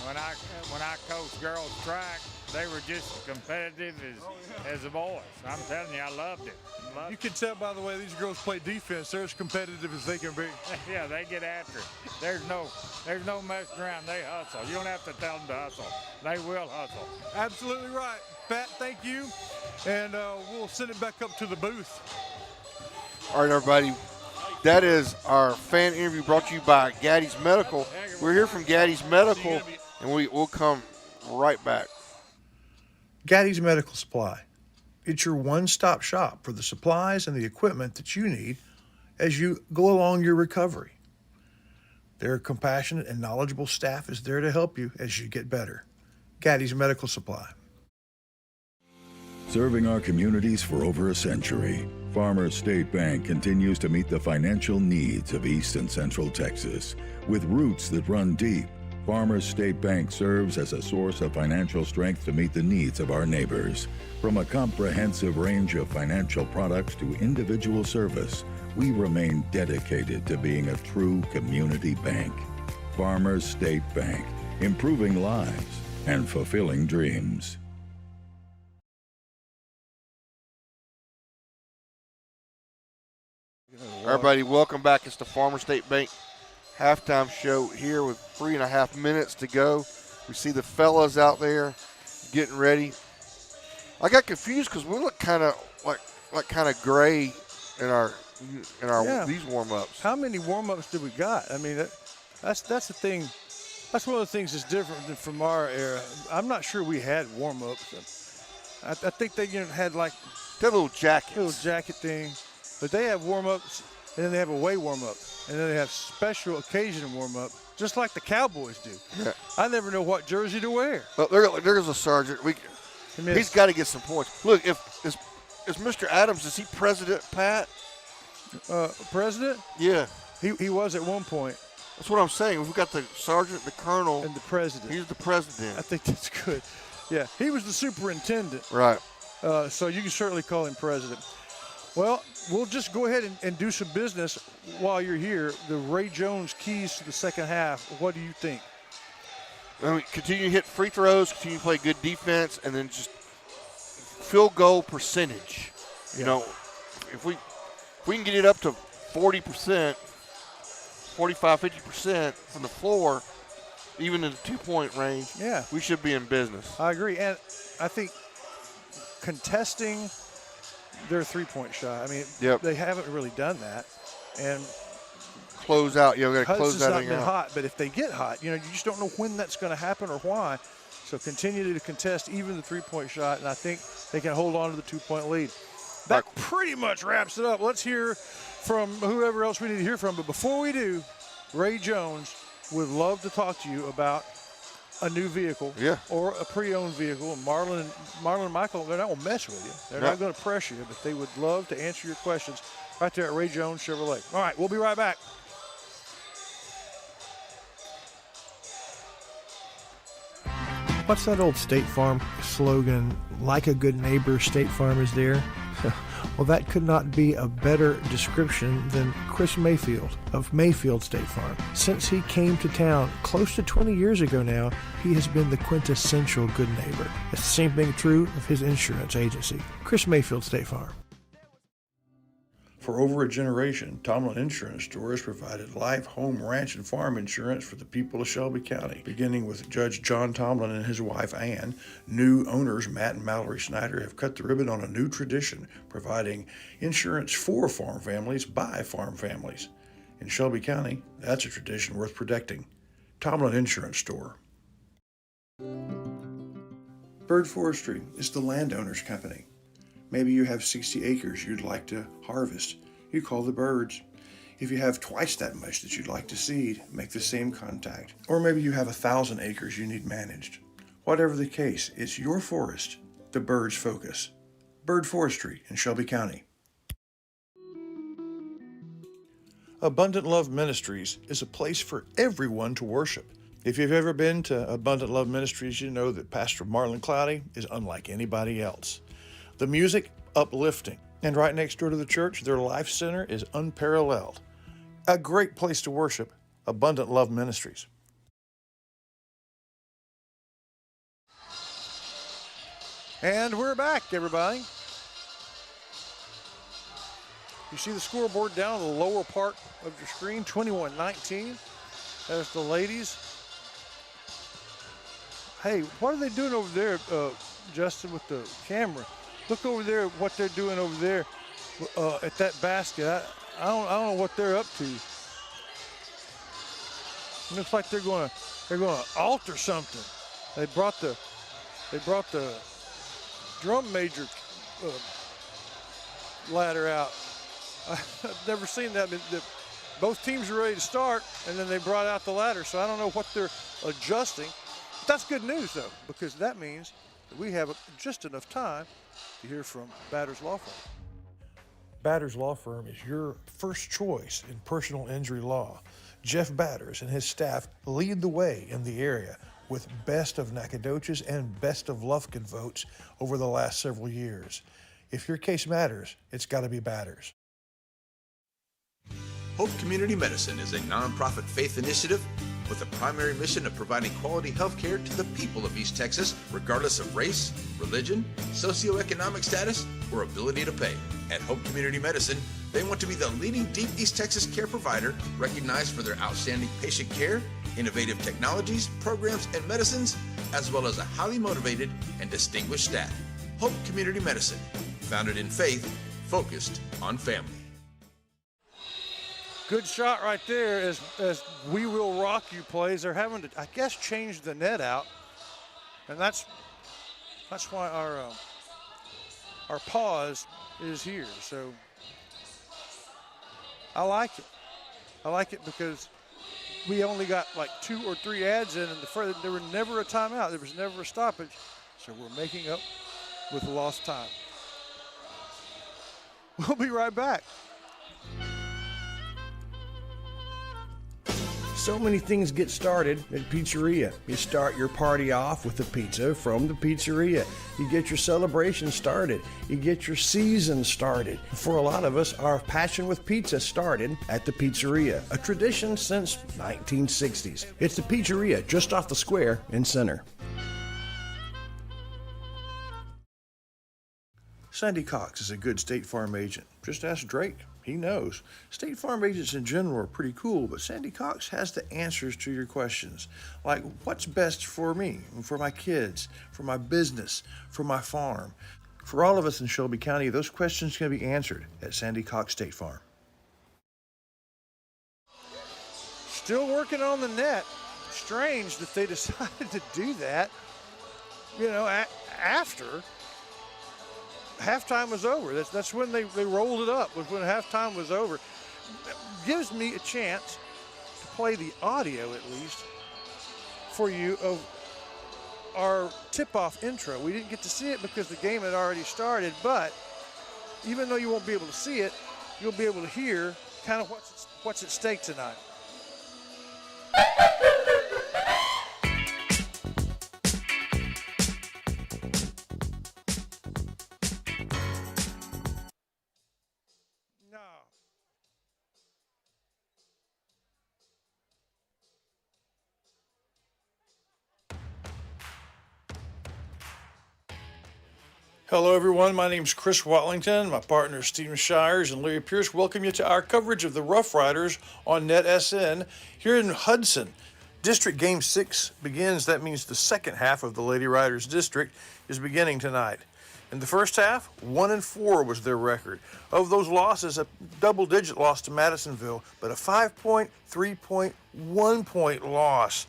Speaker 10: when I coached girls track, they were just as competitive as the boys. I'm telling you, I loved it.
Speaker 7: You can tell by the way these girls play defense; they're as competitive as they can be.
Speaker 10: Yeah, they get after it. There's no messing around. They hustle. You don't have to tell them to hustle. They will hustle.
Speaker 7: Absolutely right, Pat. Thank you, and we'll send it back up to the booth.
Speaker 2: All right, everybody. That is our fan interview brought to you by Gaddy's Medical. We're here from Gaddy's Medical, and we'll come right back.
Speaker 8: Gaddy's Medical Supply. It's your one-stop shop for the supplies and the equipment that you need as you go along your recovery. Their compassionate and knowledgeable staff is there to help you as you get better. Gaddy's Medical Supply.
Speaker 9: Serving our communities for over a century, Farmers State Bank continues to meet the financial needs of East and Central Texas. With roots that run deep, Farmers State Bank serves as a source of financial strength to meet the needs of our neighbors. From a comprehensive range of financial products to individual service, we remain dedicated to being a true community bank. Farmers State Bank, improving lives and fulfilling dreams.
Speaker 2: Everybody, welcome back. It's the Farmers State Bank halftime show here with 3.5 minutes to go. We see the fellas out there getting ready. I got confused because we look kind of like kind of gray in our these warm-ups.
Speaker 7: How many warm-ups did we got? I mean, that's the thing. That's one of the things that's different than from our era. I'm not sure we had warm-ups. I think they had like
Speaker 2: that little jacket
Speaker 7: thing, but they have warm-ups and then they have away warm-up. And then they have special occasion warm-up, just like the Cowboys do.
Speaker 2: Yeah.
Speaker 7: I never know what jersey to wear.
Speaker 2: Well, there's a sergeant. He's got to get some points. Look, is Mr. Adams, is he President Pat?
Speaker 7: President?
Speaker 2: Yeah.
Speaker 7: He was at one point.
Speaker 2: That's what I'm saying. We've got the sergeant, the colonel.
Speaker 7: And the president.
Speaker 2: He's the president.
Speaker 7: I think that's good. Yeah, he was the superintendent.
Speaker 2: Right.
Speaker 7: So you can certainly call him president. Well, we'll just go ahead and do some business while you're here. The Ray Jones keys to the second half. What do you think?
Speaker 2: Continue to hit free throws, continue to play good defense, and then just field goal percentage. Yeah. You know, if we can get it up to 40%, 45, 50% from the floor, even in the 2-point range, we should be in business.
Speaker 7: I agree. And I think contesting their 3-point shot, I mean, they haven't really done that. And
Speaker 2: close out. We got to close that
Speaker 7: Hudson's
Speaker 2: thing
Speaker 7: not been
Speaker 2: out.
Speaker 7: hot, but if they get hot, you just don't know when that's going to happen or why. So continue to contest even the 3-point shot, and I think they can hold on to the 2-point lead. That pretty much wraps it up. Let's hear from whoever else we need to hear from. But before we do, Ray Jones would love to talk to you about a new vehicle or a pre-owned vehicle. And Marlon and Michael, they're not going to mess with you. They're not going to pressure you, but they would love to answer your questions right there at Ray Jones Chevrolet. All right, we'll be right back.
Speaker 8: What's that old State Farm slogan? Like a good neighbor, State Farm is there. Well, that could not be a better description than Chris Mayfield of Mayfield State Farm. Since he came to town close to 20 years ago now, he has been the quintessential good neighbor. It's the same thing true of his insurance agency, Chris Mayfield State Farm.
Speaker 5: For over a generation, Tomlin Insurance Store has provided life, home, ranch, and farm insurance for the people of Shelby County. Beginning with Judge John Tomlin and his wife Ann, new owners Matt and Mallory Snyder have cut the ribbon on a new tradition, providing insurance for farm families by farm families. In Shelby County, that's a tradition worth protecting. Tomlin Insurance Store. Bird Forestry is the landowner's company. Maybe you have 60 acres you'd like to harvest. You call the birds. If you have twice that much that you'd like to seed, make the same contact. Or maybe you have 1,000 acres you need managed. Whatever the case, it's your forest, the birds' focus. Bird Forestry in Shelby County. Abundant Love Ministries is a place for everyone to worship. If you've ever been to Abundant Love Ministries, you know that Pastor Marlon Cloudy is unlike anybody else. The music, uplifting. And right next door to the church, their life center is unparalleled. A great place to worship, Abundant Love Ministries.
Speaker 7: And we're back, everybody. You see the scoreboard down in the lower part of your screen, 21-19. There's the ladies. Hey, what are they doing over there, Justin, with the camera? Look over there at what they're doing over there at that basket. I don't know what they're up to. It looks like they're going to alter something. They brought the drum major ladder out. I've never seen that. Both teams are ready to start, and then they brought out the ladder. So I don't know what they're adjusting. But that's good news, though, because that means that we have just enough time to hear from Batters Law Firm.
Speaker 5: Batters Law Firm is your first choice in personal injury law. Jeff Batters and his staff lead the way in the area with best of Nacogdoches and best of Lufkin votes over the last several years. If your case matters, it's got to be Batters.
Speaker 11: Hope Community Medicine is a nonprofit faith initiative with the primary mission of providing quality health care to the people of East Texas, regardless of race, religion, socioeconomic status, or ability to pay. At Hope Community Medicine, they want to be the leading deep East Texas care provider, recognized for their outstanding patient care, innovative technologies, programs, and medicines, as well as a highly motivated and distinguished staff. Hope Community Medicine, founded in faith, focused on family.
Speaker 7: Good shot right there as We Will Rock You plays. They're having to, I guess, change the net out. And that's why our pause is here. So I like it. I like it because we only got like 2 or 3 ads in, and there was never a timeout. There was never a stoppage. So we're making up with lost time. We'll be right back.
Speaker 8: So many things get started at Pizzeria. You start your party off with a pizza from the pizzeria. You get your celebration started. You get your season started. For a lot of us, our passion with pizza started at the Pizzeria, a tradition since 1960s. It's the Pizzeria just off the square in Center.
Speaker 5: Sandy Cox is a good State Farm agent. Just ask Drake. He knows. State Farm agents in general are pretty cool, but Sandy Cox has the answers to your questions. Like, what's best for me, for my kids, for my business, for my farm? For all of us in Shelby County, those questions can be answered at Sandy Cox State Farm.
Speaker 7: Still working on the net. Strange that they decided to do that, after halftime was over. That's when they rolled it up, was when halftime was over. It gives me a chance to play the audio, at least, for you of our tip-off intro. We didn't get to see it because the game had already started, but even though you won't be able to see it, you'll be able to hear kind of what's at stake tonight.
Speaker 8: Hello, everyone. My name is Chris Watlington. My partner, Stephen Shires and Larry Pierce, welcome you to our coverage of the Rough Riders on NetSN here in Hudson. District Game 6 begins. That means the second half of the Lady Riders District is beginning tonight. In the first half, 1-4 was their record. Of those losses, a double-digit loss to Madisonville, but a 5-point, 3-point, 1-point loss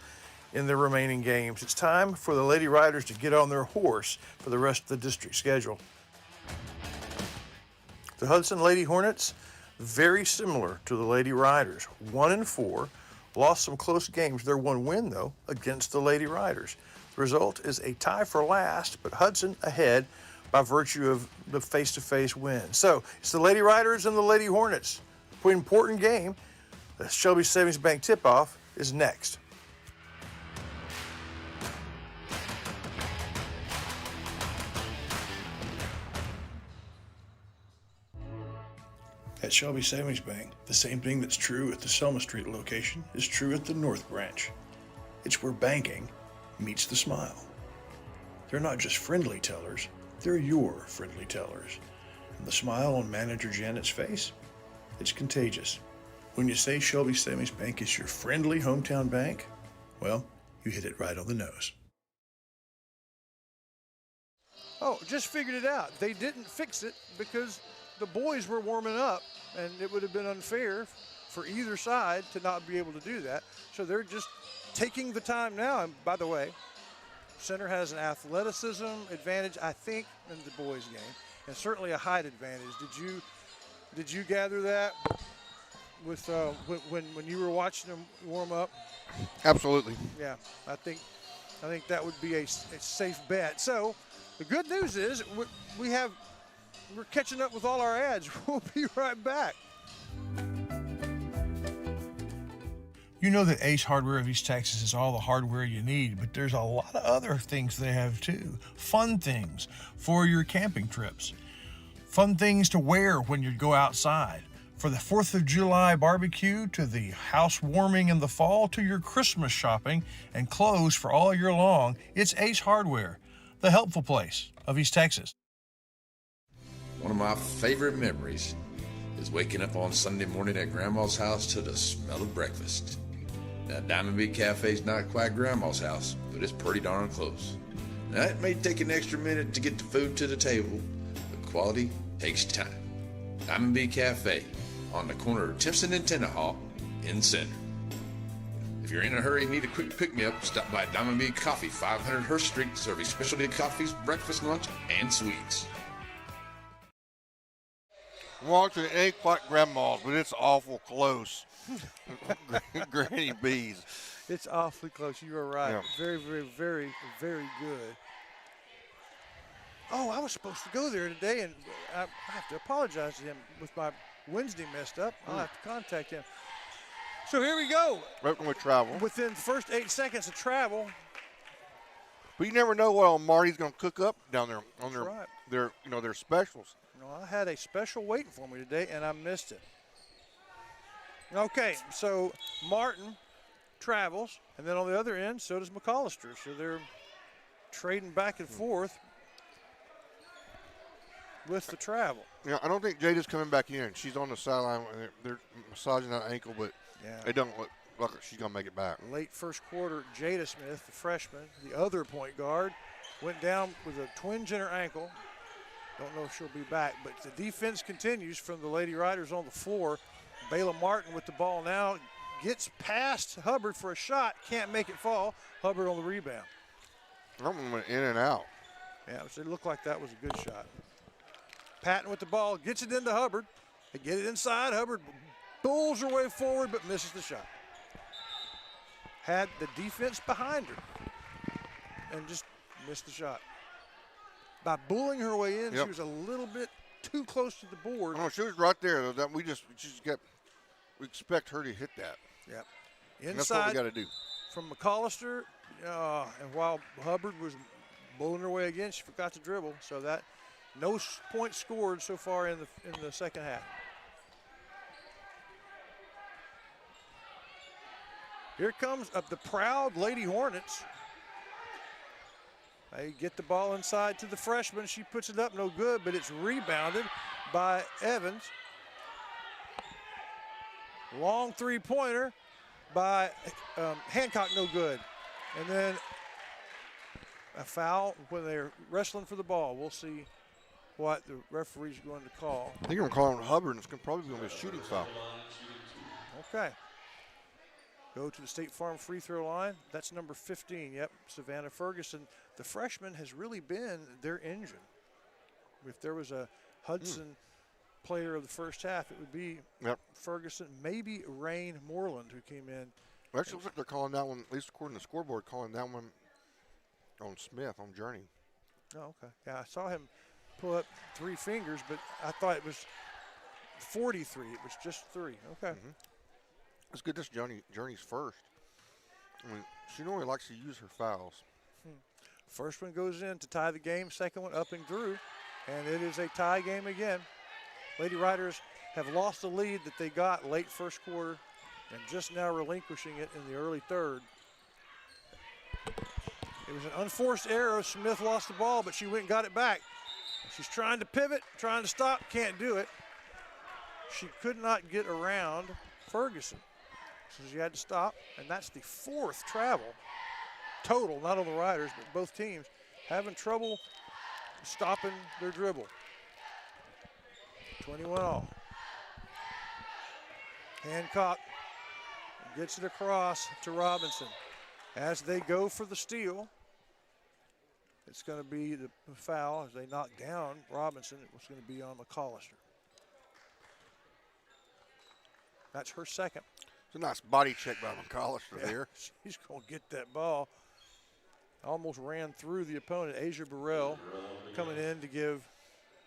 Speaker 8: in the remaining games. It's time for the Lady Riders to get on their horse for the rest of the district schedule. The Hudson Lady Hornets, very similar to the Lady Riders. 1-4, lost some close games. Their one win, though, against the Lady Riders. The result is a tie for last, but Hudson ahead by virtue of the face-to-face win. So it's the Lady Riders and the Lady Hornets. An important game. The Shelby Savings Bank tip-off is next. At Shelby Savings Bank, the same thing that's true at the Selma Street location is true at the North Branch. It's where banking meets the smile. They're not just friendly tellers, they're your friendly tellers. And the smile on Manager Janet's face, it's contagious. When you say Shelby Savings Bank is your friendly hometown bank, well, you hit it right on the nose.
Speaker 7: Oh, just figured it out. They didn't fix it because the boys were warming up, and it would have been unfair for either side to not be able to do that. So they're just taking the time now. And by the way, center has an athleticism advantage, I think, in the boys' game, and certainly a height advantage. Did you gather that with when you were watching them warm up?
Speaker 2: Absolutely.
Speaker 7: Yeah, I think that would be a safe bet. So the good news is we're catching up with all our ads. We'll be right back.
Speaker 8: You know that Ace Hardware of East Texas is all the hardware you need, but there's a lot of other things they have too. Fun things for your camping trips. Fun things to wear when you go outside. For the 4th of July barbecue, to the housewarming in the fall, to your Christmas shopping and clothes for all year long, it's Ace Hardware, the helpful place of East Texas.
Speaker 11: One of my favorite memories is waking up on Sunday morning at Grandma's house to the smell of breakfast. Now, Diamond B Cafe's not quite Grandma's house, but it's pretty darn close. Now, it may take an extra minute to get the food to the table, but quality takes time. Diamond B Cafe on the corner of Timpson and Tenahawk in Center. If you're in a hurry and need a quick pick-me-up, stop by Diamond B Coffee, 500 Hurst Street, serving specialty coffees, breakfast, lunch, and sweets.
Speaker 2: Washington ain't quite Grandma's, but it's awful close. Granny B's.
Speaker 7: It's awfully close. You are right.
Speaker 2: Yeah.
Speaker 7: Very, very, very, very good. Oh, I was supposed to go there today, and I have to apologize to him with my Wednesday messed up. I'll have to contact him. So here we go.
Speaker 2: Right when we travel.
Speaker 7: Within the first 8 seconds of travel.
Speaker 2: But you never know what Marty's going to cook up down there on
Speaker 7: That's right.
Speaker 2: their specials.
Speaker 7: No, I had a special waiting for me today, and I missed it. Okay, so Martin travels, and then on the other end, so does McAllister. So they're trading back and forth with the travel.
Speaker 2: Yeah, I don't think Jada's coming back in. She's on the sideline. They're massaging that ankle, but it don't look like she's going to make it back.
Speaker 7: Late first quarter, Jada Smith, the freshman, the other point guard, went down with a twinge in her ankle. Don't know if she'll be back, but the defense continues from the Lady Riders on the floor. Bayla Martin with the ball now, gets past Hubbard for a shot, can't make it fall. Hubbard on the rebound.
Speaker 2: That one went in and out.
Speaker 7: Yeah, so it looked like that was a good shot. Patton with the ball, gets it into Hubbard. They get it inside. Hubbard bulls her way forward, but misses the shot. Had the defense behind her and just missed the shot. By bullying her way in, she was a little bit too close to the board.
Speaker 2: Oh, she was right there. We expect her to hit that.
Speaker 7: Yep.
Speaker 2: Inside. That's what we got to do.
Speaker 7: From McAllister, and while Hubbard was bullying her way again, she forgot to dribble. So that no points scored so far in the second half. Here comes the proud Lady Hornets. They get the ball inside to the freshman. She puts it up, no good, but it's rebounded by Evans. Long three-pointer by Hancock, no good. And then a foul when they're wrestling for the ball. We'll see what the referee's going to call.
Speaker 2: I think I'm calling Hubbard, and it's probably going to be a shooting foul.
Speaker 7: Okay. Go to the State Farm free throw line. That's number 15. Yep, Savannah Ferguson. The freshman has really been their engine. If there was a Hudson player of the first half, it would be Ferguson, maybe Rain Moreland, who came in.
Speaker 2: Well, actually, looks like they're calling that one, at least according to the scoreboard, calling that one on Smith, on Journey.
Speaker 7: Oh, okay. Yeah, I saw him pull up 3 fingers, but I thought it was 43. It was just 3. Okay.
Speaker 2: It's good this Journey's first. I mean, she normally likes to use her fouls.
Speaker 7: First one goes in to tie the game. Second one up and through. And it is a tie game again. Lady Riders have lost the lead that they got late first quarter and just now relinquishing it in the early third. It was an unforced error. Smith lost the ball, but she went and got it back. She's trying to pivot, trying to stop, can't do it. She could not get around Ferguson, so she had to stop, and that's the 4th travel total, not on the Riders, but both teams having trouble stopping their dribble. 21 all. Hancock gets it across to Robinson. As they go for the steal, it's going to be the foul as they knock down Robinson. It was going to be on McCollister. That's her second.
Speaker 2: It's a nice body check by McCollister there.
Speaker 7: She's going to get that ball. Almost ran through the opponent. Asia Burrell coming in to give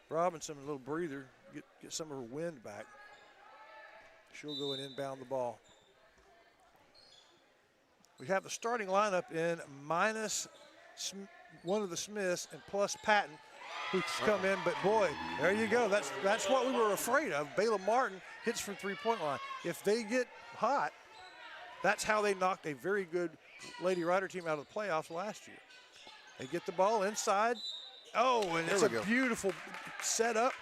Speaker 7: Robinson a little breather, get some of her wind back. She'll go and inbound the ball. We have the starting lineup in minus one of the Smiths and plus Patton, who's come in. But boy, there you go. That's what we were afraid of. Bayla Martin hits from three-point line. If they get hot, that's how they knocked a very good Lady Rider team out of the playoffs last year. They get the ball inside. Oh, and it's a beautiful setup,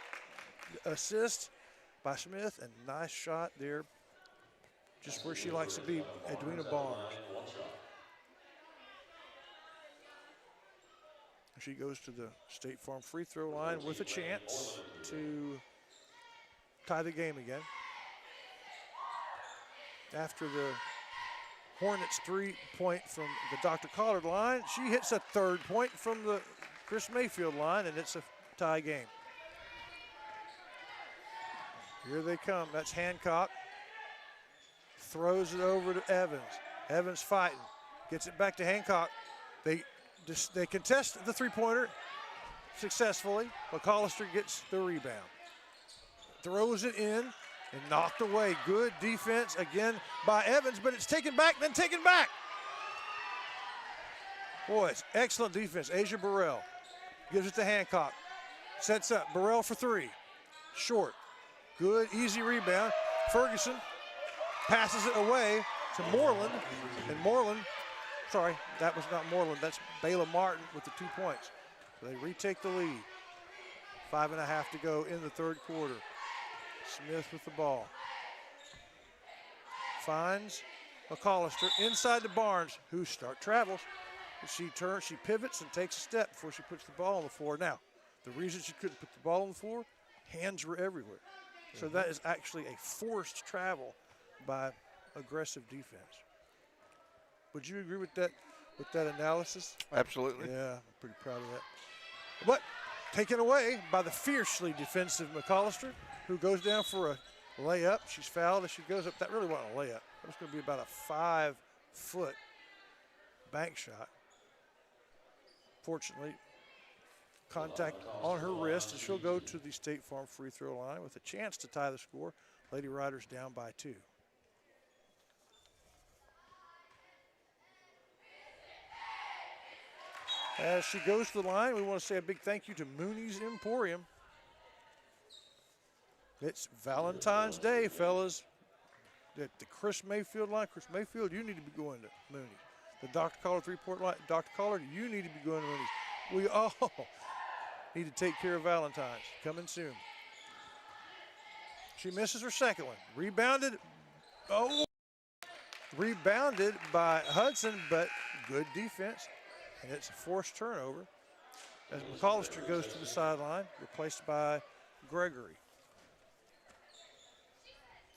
Speaker 7: assist by Smith, and nice shot there, just where she likes to be, Edwina Barnes. She goes to the State Farm free throw line with a chance to tie the game again. After the Hornets 3-point from the Dr. Collard line, she hits a 3rd point from the Chris Mayfield line, and it's a tie game. Here they come. That's Hancock. Throws it over to Evans. Evans fighting. Gets it back to Hancock. They contest the three-pointer successfully. McCollister gets the rebound. Throws it in and knocked away. Good defense again by Evans, but it's taken back, then taken back. Boy, it's excellent defense. Asia Burrell gives it to Hancock. Sets up. Burrell for 3. Short. Good, easy rebound. Ferguson passes it away to Moreland. And Moreland, sorry, that was not Moreland. That's Bayla Martin with the 2 points. So they retake the lead. 5.5 to go in the third quarter. Smith with the ball. Finds McCollister inside to Barnes, who travels. She turns, she pivots and takes a step before she puts the ball on the floor. Now, the reason she couldn't put the ball on the floor, hands were everywhere. So that is actually a forced travel by aggressive defense. Would you agree with that analysis?
Speaker 2: Absolutely.
Speaker 7: Yeah, I'm pretty proud of that. But taken away by the fiercely defensive McCollister, who goes down for a layup. She's fouled as she goes up. That really wasn't a layup. That was going to be about a 5-foot bank shot. Fortunately, contact on her wrist, and she'll go to the State Farm free throw line with a chance to tie the score. Lady Riders down by 2. As she goes to the line, we want to say a big thank you to Mooney's Emporium. It's Valentine's Day, fellas. At the Chris Mayfield line. Chris Mayfield, you need to be going to Mooney's. The Dr. Collard three-point line. Dr. Collard, you need to be going to Mooney's. We all need to take care of Valentine's. Coming soon. She misses her second one. Rebounded. Oh, rebounded by Hudson, but good defense. And it's a forced turnover as McAllister goes to the sideline, replaced by Gregory.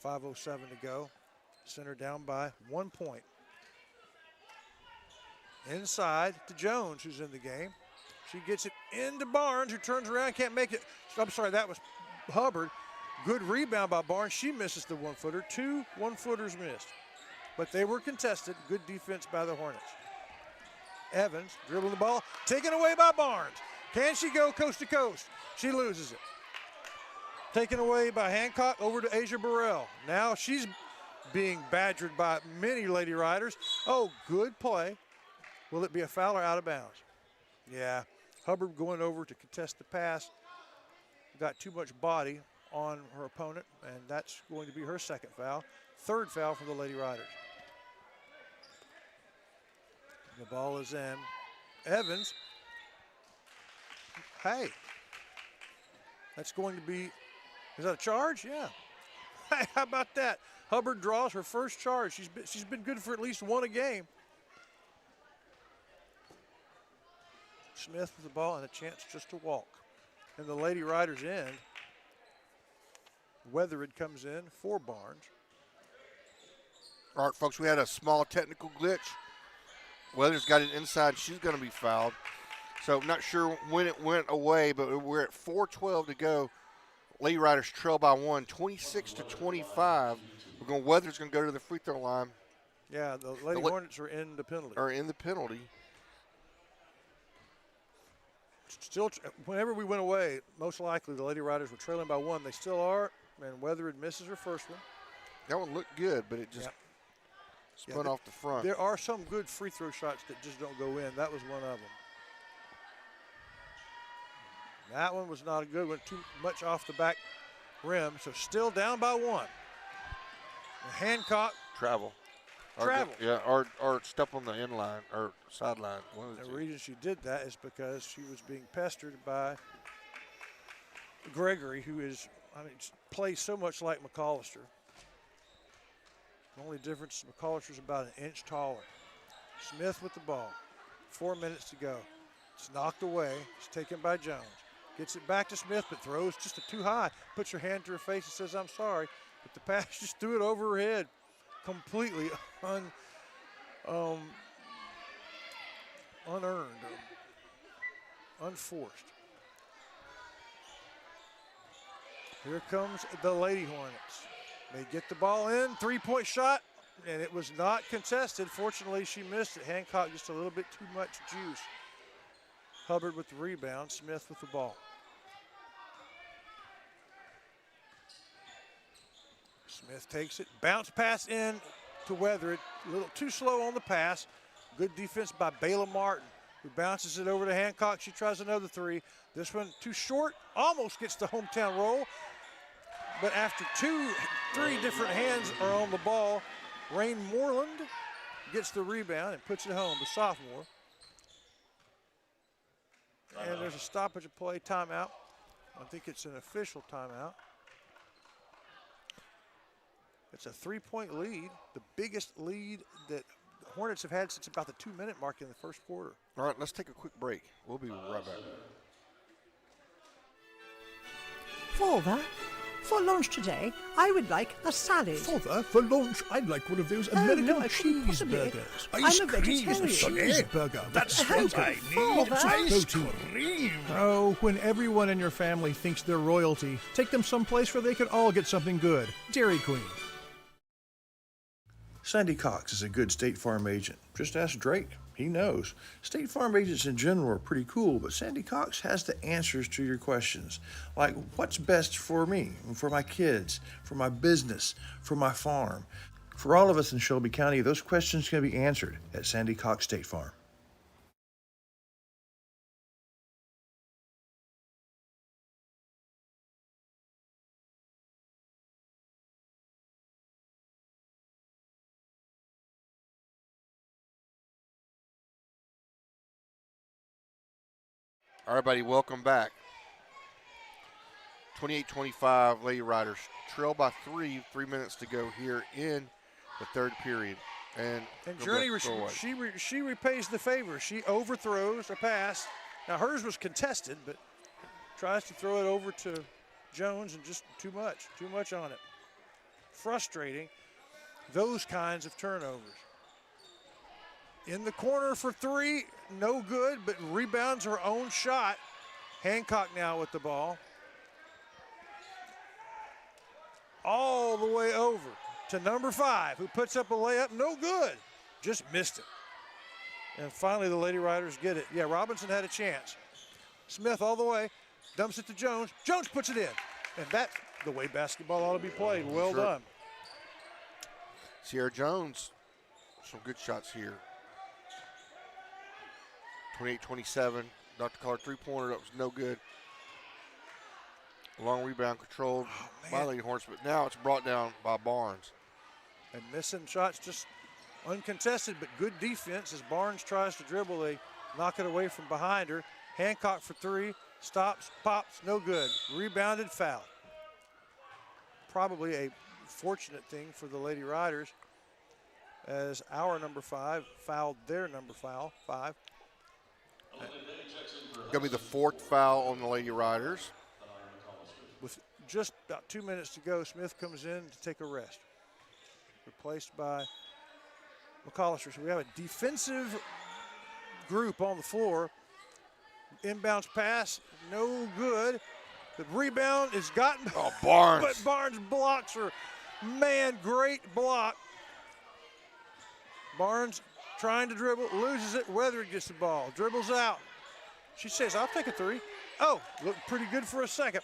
Speaker 7: 5:07 to go. Center down by 1 point. Inside to Jones, who's in the game. She gets it into Barnes, who turns around, can't make it. I'm sorry, that was Hubbard. Good rebound by Barnes. She misses the one-footer. 2 one-footers missed. But they were contested. Good defense by the Hornets. Evans dribbling the ball, taken away by Barnes. Can she go coast to coast? She loses it. Taken away by Hancock, over to Asia Burrell. Now she's being badgered by many Lady Riders. Oh, good play. Will it be a foul or out of bounds? Yeah, Hubbard going over to contest the pass. Got too much body on her opponent, and that's going to be her second foul. Third foul for the Lady Riders. The ball is in. Evans. Hey. That's going to be, is that a charge? Yeah. Hey, how about that? Hubbard draws her first charge. She's been good for at least one a game. Smith with the ball and a chance just to walk. And the Lady Riders end. Weathered comes in for Barnes.
Speaker 2: All right, folks, we had a small technical glitch. Weathers got it inside. She's going to be fouled. So I'm not sure when it went away, but we're at 4:12 to go. Lady Riders trail by 1, 26-25. Weathers going to go to the free throw line.
Speaker 7: Yeah, the Lady Hornets are in the penalty. Still, whenever we went away, most likely the Lady Riders were trailing by 1. They still are, and Weathered misses her first one.
Speaker 2: That one looked good, but it just spun off the front.
Speaker 7: There are some good free throw shots that just don't go in. That was one of them. That one was not a good one, too much off the back rim, so still down by 1. And Hancock.
Speaker 2: Travel. Or step on the end line or sideline.
Speaker 7: The reason she did that is because she was being pestered by Gregory, who is, plays so much like McAllister. The only difference is McAllister's about an inch taller. Smith with the ball. 4 minutes to go. It's knocked away. It's taken by Jones. Gets it back to Smith, but throws just too high. Puts her hand to her face and says, I'm sorry. But the pass just threw it over her head. Completely unearned, unforced. Here comes the Lady Hornets. They get the ball in, 3-point shot, and it was not contested. Fortunately, she missed it. Hancock just a little bit too much juice. Hubbard with the rebound, Smith with the ball. Smith takes it, bounce pass in to Weathered. A little too slow on the pass. Good defense by Bayla Martin, who bounces it over to Hancock. She tries another 3. This one too short, almost gets the hometown roll. But after 3 different hands are on the ball, Rain Moreland gets the rebound and puts it home, the sophomore. And there's a stoppage of play, timeout. I think it's an official timeout. It's a 3-point lead, the biggest lead that the Hornets have had since about the 2-minute mark in the first quarter.
Speaker 2: All right, let's take a quick break. We'll be right back.
Speaker 12: Father, for lunch today, I would like a salad.
Speaker 8: Father, for lunch, I'd like one of those American cheeseburgers.
Speaker 12: I'm a vegetarian.
Speaker 8: Cheeseburger.
Speaker 5: That's what I need. Ice cream.
Speaker 8: Oh, when everyone in your family thinks they're royalty, take them someplace where they can all get something good. Dairy Queen. Sandy Cox is a good State Farm agent. Just ask Drake. He knows. State Farm agents in general are pretty cool, but Sandy Cox has the answers to your questions. Like, what's best for me, for my kids, for my business, for my farm? For all of us in Shelby County, those questions can be answered at Sandy Cox State Farm.
Speaker 2: All right, buddy, welcome back. 28-25, Lady Riders trail by 3 minutes to go here in the third period. And
Speaker 7: Journey, she repays the favor. She overthrows a pass. Now hers was contested, but tries to throw it over to Jones and just too much on it. Frustrating, those kinds of turnovers. In the corner for 3, no good, but rebounds her own shot. Hancock now with the ball. All the way over to number 5, who puts up a layup, no good. Just missed it. And finally the Lady Riders get it. Yeah, Robinson had a chance. Smith all the way, dumps it to Jones. Jones puts it in. And that's the way basketball ought to be played. Well done.
Speaker 2: Sierra Jones, some good shots here. 28-27, Dr. Carr three-pointer, that was no good. Long rebound controlled by Lady Hornets, but now it's brought down by Barnes.
Speaker 7: And missing shots just uncontested, but good defense as Barnes tries to dribble. They knock it away from behind her. Hancock for 3, stops, pops, no good. Rebounded, foul. Probably a fortunate thing for the Lady Riders as our number 5 fouled their number 5.
Speaker 2: Gonna be the 4th foul on the Lady Riders.
Speaker 7: With just about 2 minutes to go, Smith comes in to take a rest. Replaced by McCollister. So we have a defensive group on the floor. Inbounds pass, no good. The rebound is gotten.
Speaker 2: Oh, Barnes.
Speaker 7: But Barnes blocks her. Man, great block. Barnes trying to dribble, loses it. Weathered gets the ball, dribbles out. She says, I'll take a 3. Oh, looked pretty good for a second.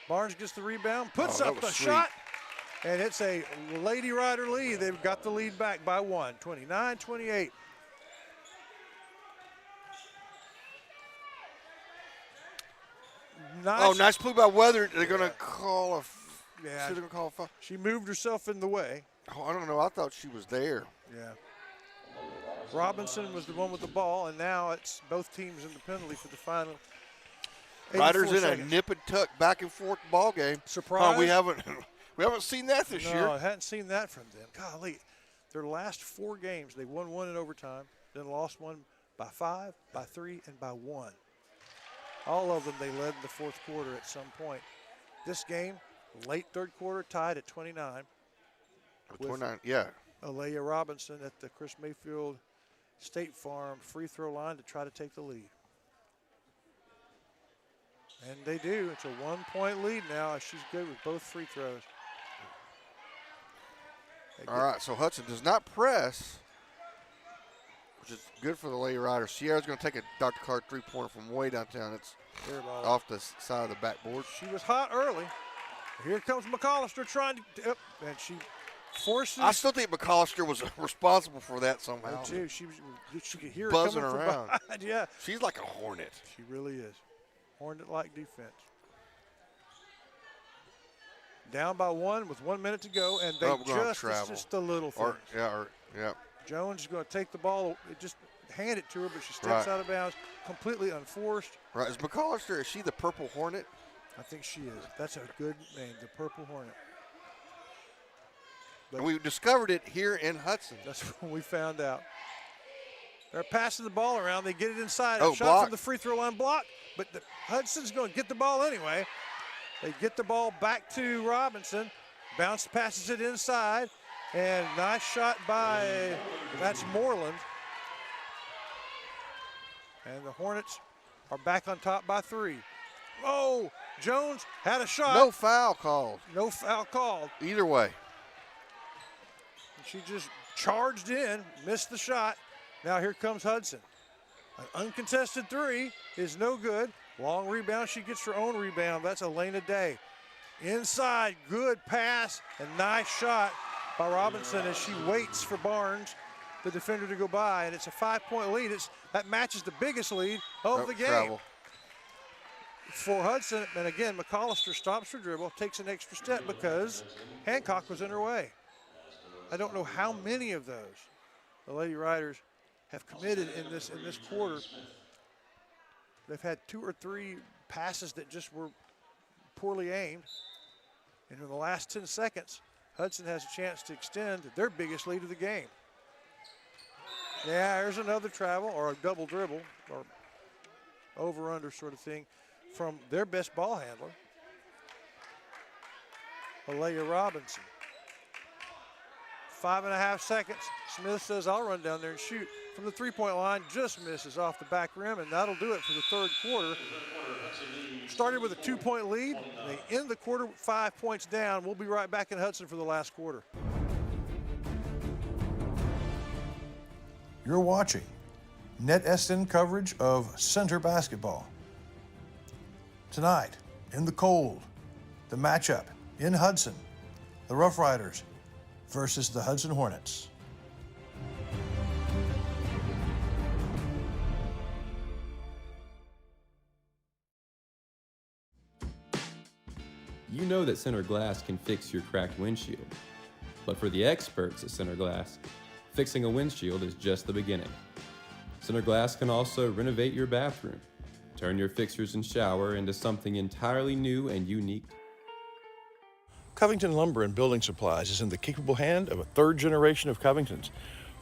Speaker 7: Barnes gets the rebound, puts up the shot, and it's a Lady Rider lead. They've got the lead back by 1, 29-28.
Speaker 2: Nice play by Weathered. They're going to call a foul.
Speaker 7: She moved herself in the way.
Speaker 2: Oh, I don't know. I thought she was there.
Speaker 7: Yeah. Robinson was the one with the ball, and now it's both teams in the penalty for the final.
Speaker 2: Riders in a nip and tuck back and forth ball game.
Speaker 7: Surprise!
Speaker 2: We haven't seen that this year.
Speaker 7: No, I hadn't seen that from them. Golly, their last 4 games, they won 1 in overtime, then lost 1 by 5, by 3, and by 1. All of them they led in the 4th quarter at some point. This game, late 3rd quarter, tied at 29.
Speaker 2: 29, yeah.
Speaker 7: Alea Robinson at the Chris Mayfield State Farm free throw line to try to take the lead. And they do. It's a 1-point lead now as she's good with both free throws.
Speaker 2: All right, so Hudson does not press, which is good for the Lady Riders. Sierra's going to take a Dr. Carr three-pointer from way downtown. It's off the side of the backboard.
Speaker 7: She was hot early. Here comes McCollister trying to, and she forces.
Speaker 2: I still think McCollister was responsible for that somehow.
Speaker 7: Me too. She could hear it
Speaker 2: buzzing
Speaker 7: coming
Speaker 2: around.
Speaker 7: From behind. Yeah,
Speaker 2: she's like a hornet.
Speaker 7: She really is. Hornet-like defense. Down by 1 with 1 minute to go, and they just a little thing.
Speaker 2: Yeah.
Speaker 7: Jones is going to take the ball, just hand it to her, but she steps out of bounds, completely unforced.
Speaker 2: Right, is McCollister, is she the Purple Hornet?
Speaker 7: I think she is. That's a good name, the Purple Hornet.
Speaker 2: And we discovered it here in Hudson.
Speaker 7: That's when we found out. They're passing the ball around. They get it inside.
Speaker 2: Oh,
Speaker 7: shot
Speaker 2: block.
Speaker 7: from the free throw line, block. But Hudson's going to get the ball anyway. They get the ball back to Robinson. Bounce passes it inside. And nice shot by, that's Moreland. And the Hornets are back on top by 3. Oh, Jones had a shot.
Speaker 2: No foul called.
Speaker 7: No foul called.
Speaker 2: Either way.
Speaker 7: She just charged in, missed the shot. Now here comes Hudson. An uncontested 3 is no good. Long rebound, she gets her own rebound. That's Elena Day. Inside, good pass and nice shot by Robinson as she waits for Barnes, the defender, to go by. And it's a 5-point lead. That matches the biggest lead of the game.
Speaker 2: Travel.
Speaker 7: For Hudson, and again, McCollister stops her dribble, takes an extra step because Hancock was in her way. I don't know how many of those the Lady Riders have committed in this quarter. they've had 2 or 3 passes that just were poorly aimed. And in the last 10 seconds, Hudson has a chance to extend their biggest lead of the game. Yeah, there's another travel or a double dribble or over-under sort of thing from their best ball handler, Alea Robinson. 5.5 seconds. Smith says, I'll run down there and shoot. From the three-point line, just misses off the back rim, and that'll do it for the third quarter. Started with a 2-point lead. They end the quarter with 5 points down. We'll be right back in Hudson for the last quarter.
Speaker 8: You're watching NetSN coverage of Center basketball. Tonight, in the cold, the matchup in Hudson, the Rough Riders versus the Hudson Hornets.
Speaker 6: You know that Center Glass can fix your cracked windshield. But for the experts at Center Glass, fixing a windshield is just the beginning. Center Glass can also renovate your bathroom, turn your fixtures and shower into something entirely new and unique.
Speaker 8: Covington Lumber and Building Supplies is in the capable hand of a third generation of Covingtons.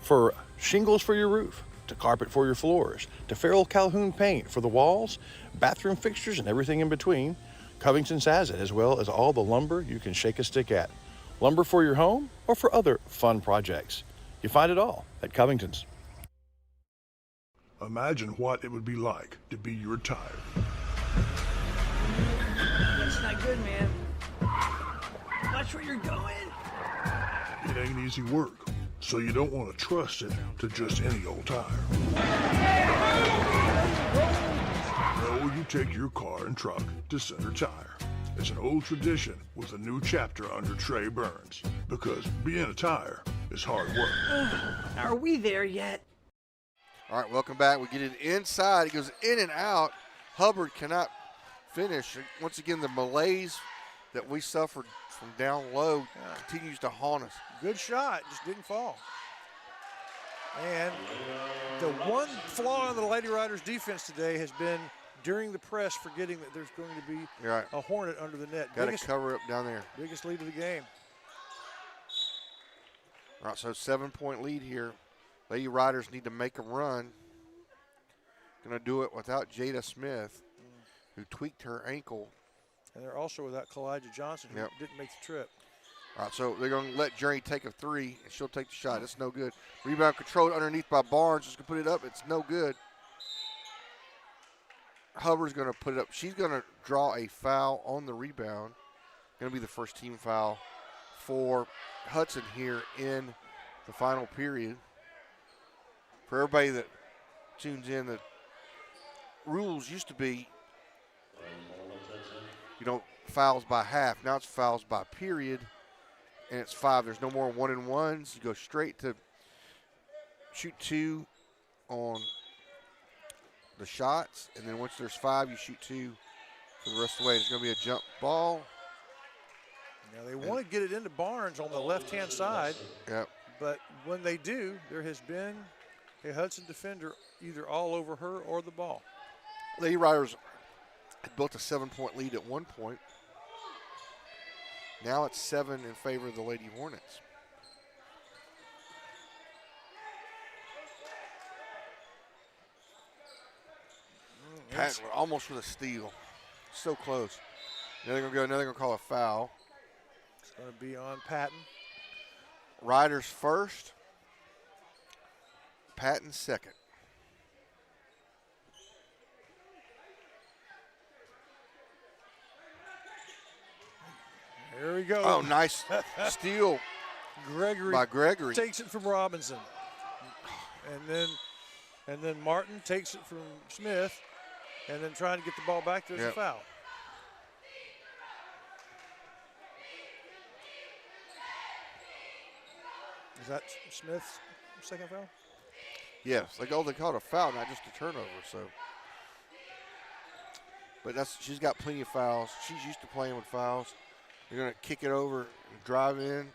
Speaker 8: For shingles for your roof, to carpet for your floors, to Farrell Calhoun paint for the walls, bathroom fixtures, and everything in between, Covington's has it, as well as all the lumber you can shake a stick at. Lumber for your home or for other fun projects. You find it all at Covington's.
Speaker 5: Imagine what it would be like to be your tire.
Speaker 12: That's not good, man. Watch where you're going.
Speaker 5: It ain't easy work, so you don't want to trust it to just any old tire. No, you take your car and truck to Center Tire. It's an old tradition with a new chapter under Trey Burns, because being a tire is hard work.
Speaker 12: Are we there yet?
Speaker 2: All right, welcome back. We get it inside. He goes in and out. Hubbard cannot finish. Once again, the malaise that we suffered from down low continues to haunt us.
Speaker 7: Good shot, just didn't fall. And the one flaw in the Lady Riders defense today has been during the press forgetting that there's going to be a Hornet under the net.
Speaker 2: Got to cover up down there.
Speaker 7: Biggest lead of the game.
Speaker 2: All right, so 7-point lead here. Lady Riders need to make a run. Going to do it without Jada Smith, who tweaked her ankle.
Speaker 7: And they're also without Kalijah Johnson, who didn't make the trip.
Speaker 2: All right, so they're going to let Jerry take a three, and she'll take the shot. It's no good. Rebound controlled underneath by Barnes. Just going to put it up. It's no good. Hubbard's going to put it up. She's going to draw a foul on the rebound. Going to be the first team foul for Hudson here in the final period. For everybody that tunes in, the rules used to be, fouls by half. Now it's fouls by period, and it's 5. There's no more 1-and-1s. You go straight to shoot 2 on the shots, and then once there's 5, you shoot 2 for the rest of the way. It's going to be a jump ball.
Speaker 7: Now they want to get it into Barnes on the left-hand side, but when they do, there has been a Hudson defender either all over her or the ball.
Speaker 2: Lady Riders had built a 7-point lead at one point. Now it's 7 in favor of the Lady Hornets. Patton almost with a steal. So close. Now they're going to call a foul.
Speaker 7: It's going to be on Patton.
Speaker 2: Riders first. Patton second.
Speaker 7: There we go.
Speaker 2: Oh, nice steal by Gregory.
Speaker 7: Takes it from Robinson. And then Martin takes it from Smith, and then trying to get the ball back, there's a foul. Is that Smith's second foul?
Speaker 2: Yes, they called it a foul, not just a turnover. So, but she's got plenty of fouls. She's used to playing with fouls. They're going to kick it over and drive in.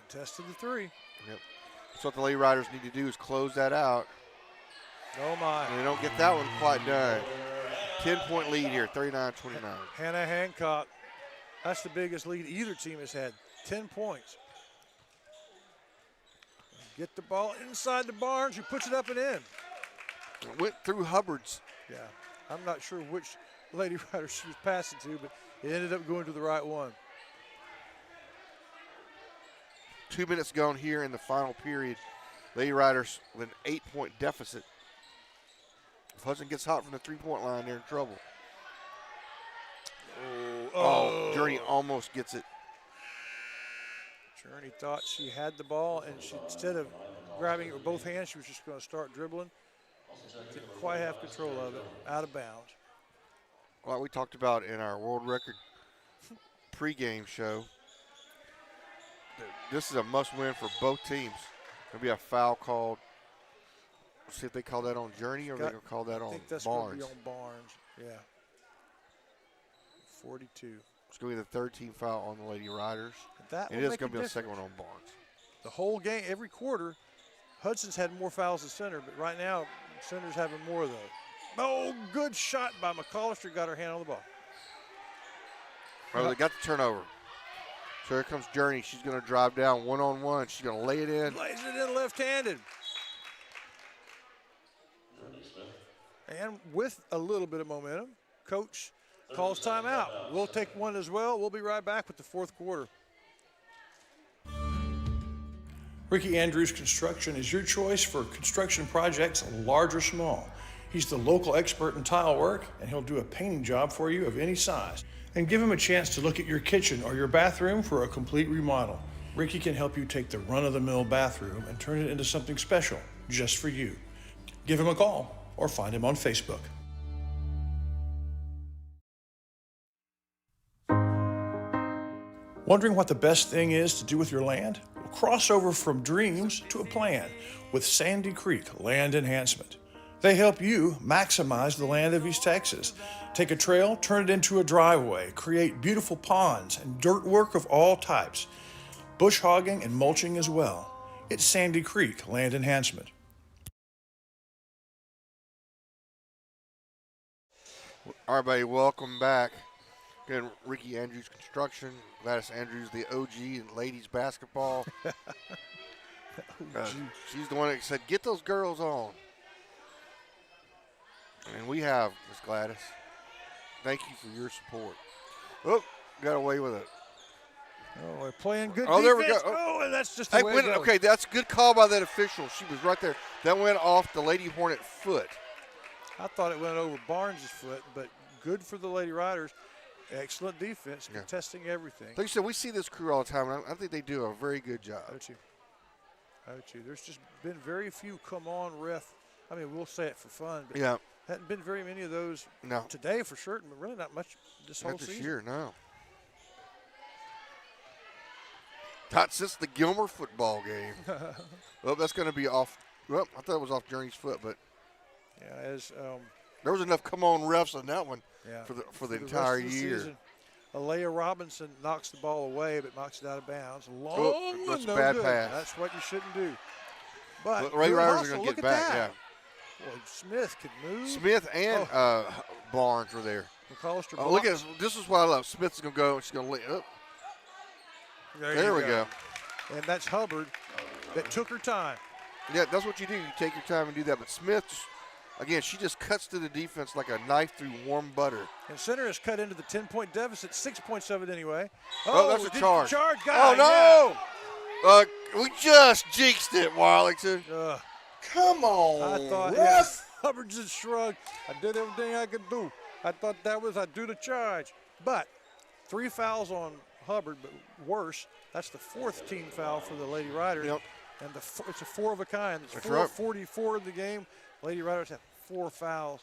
Speaker 7: Contested the 3.
Speaker 2: Yep. So what the Lady Riders need to do is close that out.
Speaker 7: Oh, my.
Speaker 2: And they don't get that one quite done. 10-point lead here, 39-29.
Speaker 7: Hannah Hancock, that's the biggest lead either team has had, 10 points. Get the ball inside the Barnes, who puts it up and in.
Speaker 2: It went through Hubbard's.
Speaker 7: Yeah, I'm not sure which Lady Rider she was passing to, but it ended up going to the right one.
Speaker 2: 2 minutes gone here in the final period. Lady Riders with an 8-point deficit. If Hudson gets hot from the three-point line, they're in trouble. Oh, Journey almost gets it.
Speaker 7: Journey thought she had the ball, and she, instead of grabbing it with both hands, she was just going to start dribbling. Didn't quite have control of it, out of bounds.
Speaker 2: Like we talked about in our world record pregame show, this is a must-win for both teams. There'll be a foul called. Let's see if they call that on Journey or they're going to call that on
Speaker 7: I think that's
Speaker 2: Barnes.
Speaker 7: going to be on Barnes, yeah. 42.
Speaker 2: It's going to be the third team foul on the Lady Riders.
Speaker 7: That
Speaker 2: it is going to be the second one on Barnes.
Speaker 7: The whole game, every quarter, Hudson's had more fouls than Center, but right now, Center's having more of those. Oh, good shot by McCollister, got her hand on the ball.
Speaker 2: Well, they got the turnover. So here comes Journey. She's going to drive down one-on-one. She's going to lay it in.
Speaker 7: Lays it in left-handed. And with a little bit of momentum, Coach calls timeout. We'll take one as well. We'll be right back with the fourth quarter.
Speaker 8: Ricky Andrews Construction is your choice for construction projects, large or small. He's the local expert in tile work, and he'll do a painting job for you of any size. And give him a chance to look at your kitchen or your bathroom for a complete remodel. Ricky can help you take the run-of-the-mill bathroom and turn it into something special, just for you. Give him a call or find him on Facebook. Wondering what the best thing is to do with your land? Well, cross over from dreams to a plan with Sandy Creek Land Enhancement. They help you maximize the land of East Texas. Take a trail, turn it into a driveway, create beautiful ponds and dirt work of all types. Bush hogging and mulching as well. It's Sandy Creek Land Enhancement.
Speaker 2: All right, buddy, welcome back. Again, Ricky Andrews Construction, Gladys Andrews, the OG in ladies basketball. She's the one that said, get those girls on. And we have, Miss Gladys. Thank you for your support. Oh, got away with it.
Speaker 7: Oh, we're playing good
Speaker 2: defense.
Speaker 7: There we
Speaker 2: go.
Speaker 7: Oh, and that's just the way it goes.
Speaker 2: Okay, that's a good call by that official. She was right there. That went off the Lady Hornet foot.
Speaker 7: I thought it went over Barnes' foot, but good for the Lady Riders. Excellent defense, contesting everything.
Speaker 2: Like you said, we see this crew all the time, and I think they do a very good job.
Speaker 7: I do too. There's just been very few come-on ref. I mean, we'll say it for fun, but hadn't been very many of those today for certain, but really not much this whole season.
Speaker 2: Not this year, no. Not since the Gilmer football game. Well, that's going to be off. Well, I thought it was off Journey's foot, but there was enough come-on refs on that one for the entire year.
Speaker 7: Season. Alea Robinson knocks the ball away, but knocks it out of bounds.
Speaker 2: That's a bad pass.
Speaker 7: That's what you shouldn't do. But
Speaker 2: Ray Riders are going to get back.
Speaker 7: That. Well, Smith can move.
Speaker 2: Smith and Barnes were there.
Speaker 7: McCollister.
Speaker 2: Oh, look at this is what I love. Smith's going to go. She's going to lay up. There we go.
Speaker 7: And that's Hubbard that took her time.
Speaker 2: Yeah, that's what you do. You take your time and do that. But Smith, again, she just cuts to the defense like a knife through warm butter.
Speaker 7: And Center has cut into the 10-point deficit, 6 points of it anyway.
Speaker 2: Oh, that's a charge.
Speaker 7: Oh,
Speaker 2: no. We just jinxed it, Warlington.
Speaker 1: Come on,
Speaker 7: I thought Hubbard just shrugged. I did everything I could do. I thought I'd do the charge. But 3 fouls on Hubbard, but worse, that's the 4th team foul for the Lady Riders.
Speaker 2: Yep.
Speaker 7: And it's a 4 of a kind. It's 4:44 in the game. Lady Riders have 4 fouls.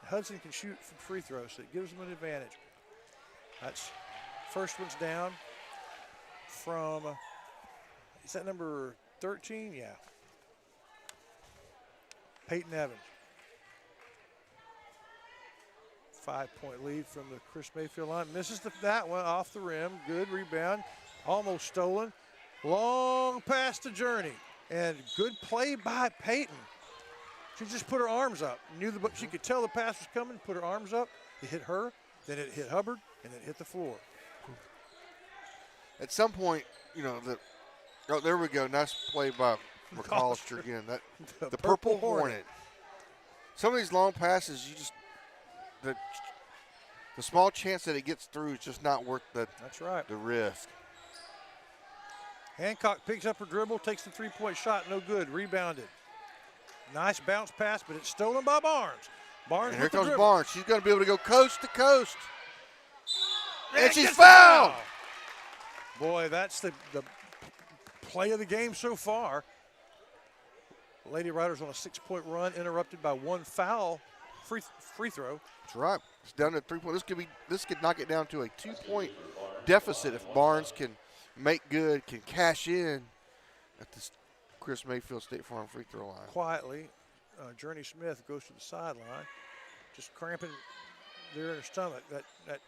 Speaker 7: Hudson can shoot from free throws, so it gives them an advantage. That's first one's down from, is that number 13? Yeah. Peyton Evans. 5-point lead from the Chris Mayfield line. Misses that one off the rim. Good rebound. Almost stolen. Long pass to Journey. And good play by Peyton. She just put her arms up. She could tell the pass was coming, put her arms up. It hit her, then it hit Hubbard, and it hit the floor.
Speaker 2: At some point, oh, there we go. Nice play by McAllister again. The Purple Hornet. Some of these long passes, the small chance that it gets through is just not worth the risk.
Speaker 7: Hancock picks up her dribble, takes the three-point shot, no good, rebounded. Nice bounce pass, but it's stolen by Barnes.
Speaker 2: And here comes Barnes. She's going to be able to go coast to coast. And she's fouled.
Speaker 7: Boy, that's the play of the game so far. Lady Riders on a 6-point run, interrupted by one foul free throw.
Speaker 2: That's right. It's down to 3 point. This could knock it down to a 2-point deficit if Barnes can make good, can cash in at this Chris Mayfield State Farm free throw line.
Speaker 7: Quietly, Journey Smith goes to the sideline, just cramping there in her stomach. That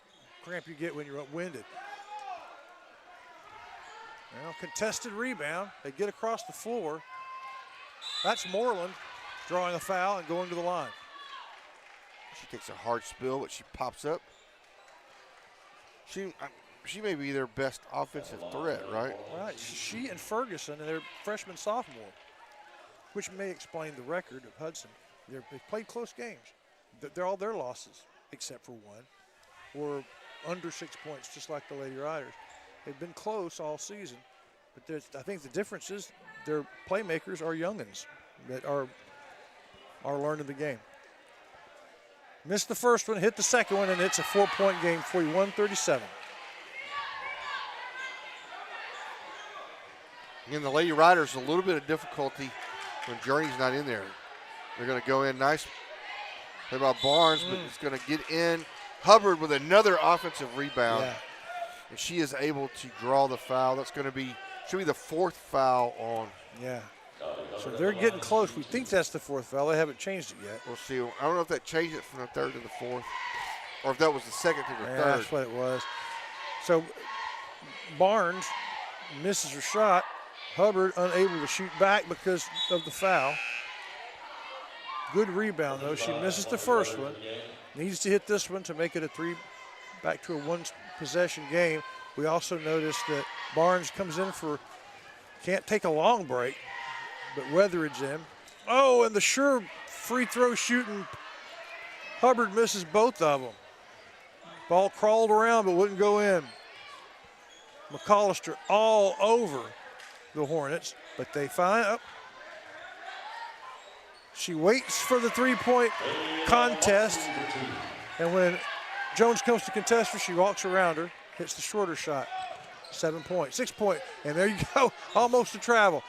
Speaker 7: cramp you get when you're winded. Now, contested rebound. They get across the floor. That's Moreland drawing a foul and going to the line.
Speaker 2: She takes a hard spill, but she pops up. She may be their best offensive threat, right?
Speaker 7: Right. She and Ferguson and their freshman sophomore, which may explain the record of Hudson. They've played close games. They're all their losses, except for one, were under 6 points, just like the Lady Riders. They've been close all season, but I think the difference is their playmakers are youngins that are learning the game. Missed the first one, hit the second one, and it's a 4-point game, 41-37.
Speaker 2: And the Lady Riders, a little bit of difficulty when Journey's not in there. They're going to go in nice play by Barnes, but it's going to get in. Hubbard with another offensive rebound.
Speaker 7: Yeah.
Speaker 2: And she is able to draw the foul. That's going to should be the fourth foul on.
Speaker 7: Yeah. So they're getting close. We think that's the fourth foul. They haven't changed it yet.
Speaker 2: We'll see. I don't know if that changed it from the third to the fourth, or if that was the second to the third.
Speaker 7: That's what it was. So Barnes misses her shot. Hubbard unable to shoot back because of the foul. Good rebound, though. She misses the first one. Needs to hit this one to make it a back to a one-possession game. We also noticed that Barnes comes in can't take a long break, but Weatheridge's in. Oh, and the sure free throw shooting, Hubbard misses both of them. Ball crawled around but wouldn't go in. McAllister all over the Hornets, but they find up. She waits for the three-point contest, and when Jones comes to contest her, she walks around her, hits the shorter shot. 7 point, 6 point, and there you go, almost a travel.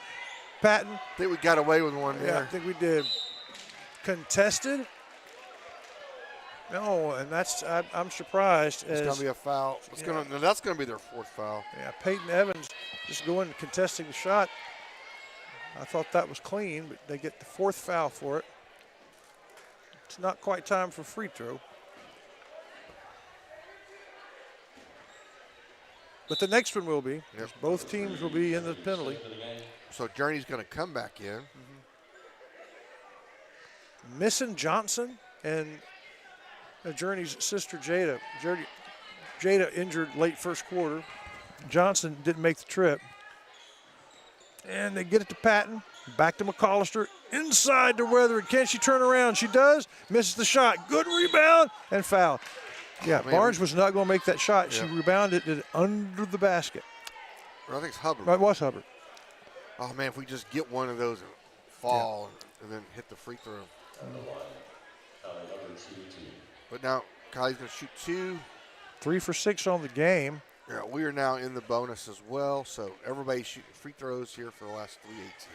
Speaker 7: Patton.
Speaker 2: I think we got away with one there.
Speaker 7: Yeah, I think we did. Contested. No, and I'm surprised.
Speaker 2: It's going to be a foul. That's going to be their fourth foul.
Speaker 7: Yeah, Peyton Evans just going and contesting the shot. I thought that was clean, but they get the fourth foul for it. It's not quite time for free throw. But the next one will be. Yep. Both teams will be in the penalty.
Speaker 2: So Journey's going to come back in.
Speaker 7: Missing Johnson and Journey's sister Jada. Jada injured late first quarter. Johnson didn't make the trip. And they get it to Patton. Back to McAllister. Inside to Weathered. Can she turn around? She does. Misses the shot. Good rebound and foul. Yeah, Barnes was not going to make that shot. Yeah. She rebounded it under the basket.
Speaker 2: Well, I think it's Hubbard.
Speaker 7: It was Hubbard.
Speaker 2: Oh, man, if we just get one of those and fall and then hit the free throw. But now Kylie's going to shoot 2.
Speaker 7: 3 for 6 on the game.
Speaker 2: Yeah, we are now in the bonus as well, so everybody's shooting free throws here for the last 3:18.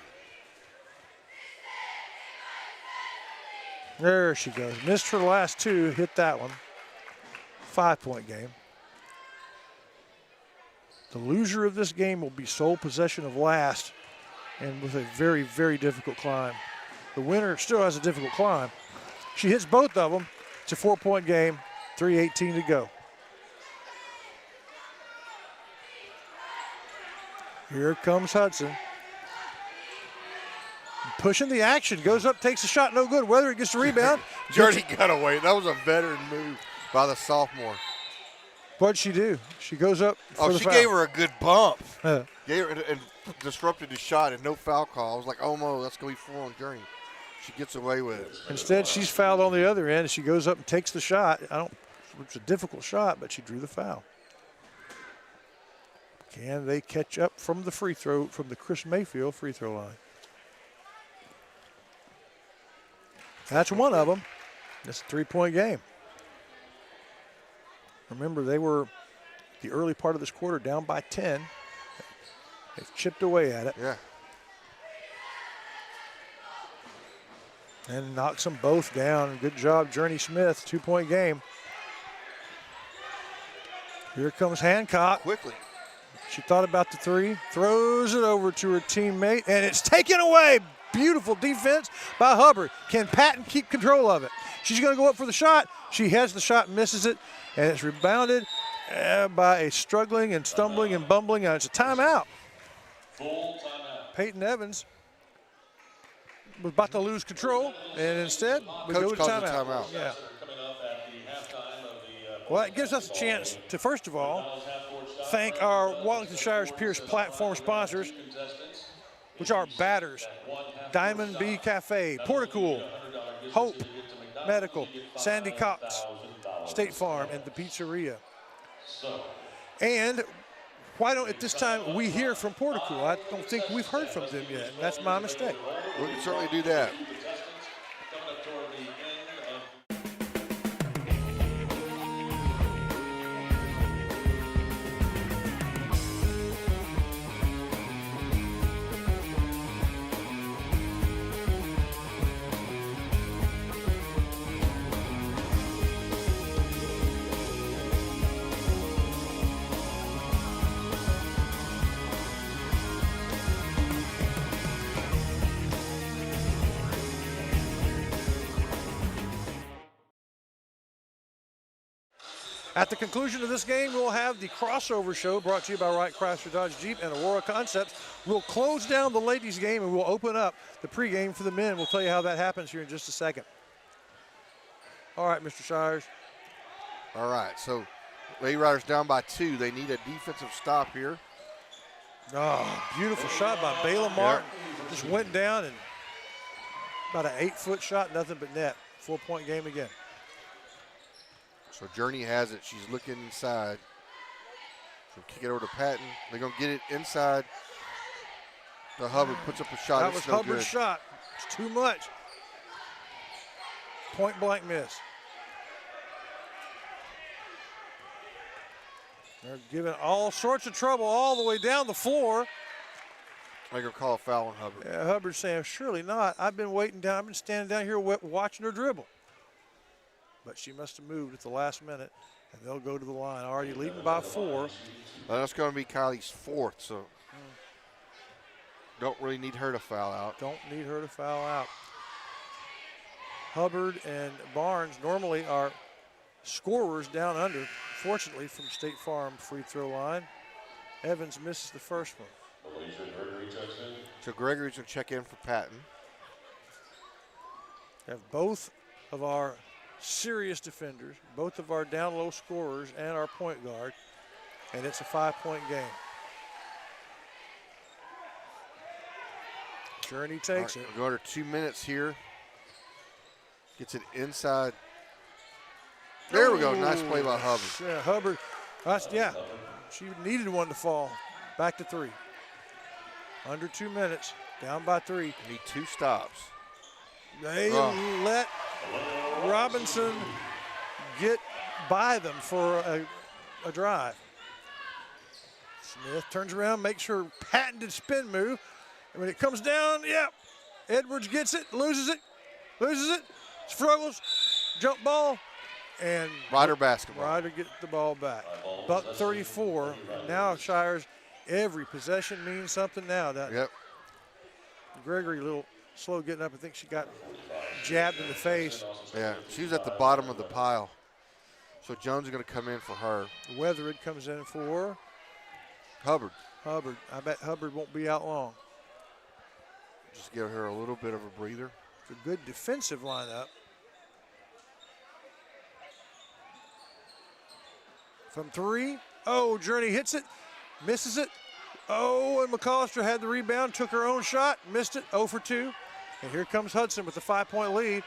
Speaker 7: There she goes. Missed her last 2, hit that one. 5-point game. The loser of this game will be sole possession of last and with a very, very difficult climb. The winner still has a difficult climb. She hits both of them. It's a 4-point game, 3:18 to go. Here comes Hudson. pushing the action. Goes up, takes a shot, no good. Weathered gets the rebound.
Speaker 2: Journey got away. That was a veteran move by the sophomore.
Speaker 7: What'd she do? She goes up for the
Speaker 2: she
Speaker 7: foul.
Speaker 2: gave her a good bump. Gave her and disrupted the shot and no foul call. I was like, oh, no, that's going to be 4 on Journey. She gets away with it.
Speaker 7: Instead, she's fouled on the other end. She goes up and takes the shot. It's a difficult shot, but she drew the foul. Can they catch up from the free throw, from the Chris Mayfield free throw line? That's one of them. It's a 3-point game. Remember, they were the early part of this quarter down by 10. They've chipped away at it.
Speaker 2: Yeah.
Speaker 7: And knocks them both down. Good job, Journey Smith. 2-point game. Here comes Hancock.
Speaker 2: Quickly.
Speaker 7: She thought about the three, throws it over to her teammate, and it's taken away. Beautiful defense by Hubbard. Can Patton keep control of it? She's going to go up for the shot. She has the shot, misses it, and it's rebounded by a struggling and stumbling and bumbling. It's a timeout.
Speaker 4: Full timeout.
Speaker 7: Peyton Evans was about to lose control, and instead we go to timeout. Yeah. Well, it gives us a chance to, first of all, thank our Wallington Shires Pierce platform sponsors, which are Batters, Diamond B Cafe, Porticool, Hope Medical, Sandy Cox, State Farm, and the Pizzeria. And why don't, at this time, we hear from Porticool? I don't think we've heard from them yet, and that's my mistake.
Speaker 2: We can certainly do that.
Speaker 7: At the conclusion of this game, we'll have the crossover show brought to you by Wright Chrysler Dodge Jeep and Aurora Concepts. We'll close down the ladies' game and we'll open up the pregame for the men. We'll tell you how that happens here in just a second. All right, Mr. Shires.
Speaker 2: All right, so Lady Riders down by 2. They need a defensive stop here.
Speaker 7: Oh, beautiful shot by Bayla Martin. Just went down and about an 8-foot shot, nothing but net. 4-point game again.
Speaker 2: So Journey has it. She's looking inside. So kick it over to Patton. They're going to get it inside. The Hubbard puts up a shot.
Speaker 7: That was Hubbard's shot. It's too much. Point blank miss. They're giving all sorts of trouble all the way down the floor.
Speaker 2: Make her call a foul on Hubbard.
Speaker 7: Yeah, Hubbard's saying, surely not. I've been waiting down. I've been standing down here watching her dribble. But she must have moved at the last minute, and they'll go to the line. Already leading by 4.
Speaker 2: That's going to be Kylie's 4th, so don't really need her to foul out.
Speaker 7: Don't need her to foul out. Hubbard and Barnes normally are scorers down under, fortunately, from State Farm free throw line. Evans misses the first one.
Speaker 2: So Gregory's going to check in for Patton.
Speaker 7: Have both of our serious defenders, both of our down low scorers, and our point guard, and it's a 5-point game. Journey takes it.
Speaker 2: We're going to 2 minutes here. Gets it inside. There we go. Nice play by Hubbard.
Speaker 7: Yeah, Hubbard. She needed one to fall. Back to 3. Under 2 minutes. Down by 3.
Speaker 2: Need 2 stops.
Speaker 7: They let Robinson get by them for a drive. Smith turns around, makes her patented spin move. And when it comes down, Edwards gets it, loses it, struggles, jump ball, and
Speaker 2: Ryder basketball.
Speaker 7: Ryder gets the ball back. Buck 34. And now Shires, every possession means something now.
Speaker 2: Yep.
Speaker 7: Gregory a little slow getting up. I think she got jabbed in the face.
Speaker 2: Yeah, she was at the bottom of the pile. So Jones is going to come in for her.
Speaker 7: Weathered comes in for
Speaker 2: Hubbard.
Speaker 7: I bet Hubbard won't be out long.
Speaker 2: Just give her a little bit of a breather.
Speaker 7: It's a good defensive lineup. From 3. Oh, Journey hits it, misses it. Oh, and McAllister had the rebound, took her own shot, missed it, 0 for 2. And here comes Hudson with the 5-point lead.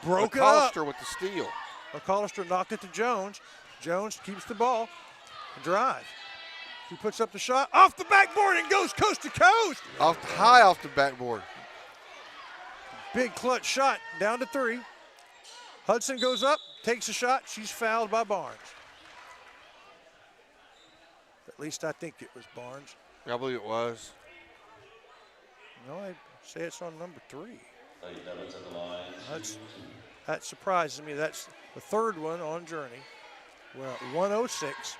Speaker 7: Broke it up.
Speaker 2: McAllister with the steal.
Speaker 7: McAllister knocked it to Jones. Jones keeps the ball, drive. He puts up the shot, off the backboard and goes coast to coast.
Speaker 2: High off the backboard.
Speaker 7: Big clutch shot, down to 3. Hudson goes up, takes a shot. She's fouled by Barnes. At least I think it was Barnes.
Speaker 2: I believe it was.
Speaker 7: No, I say it's on number 3. That surprises me. That's the 3rd one on Journey. Well, 106,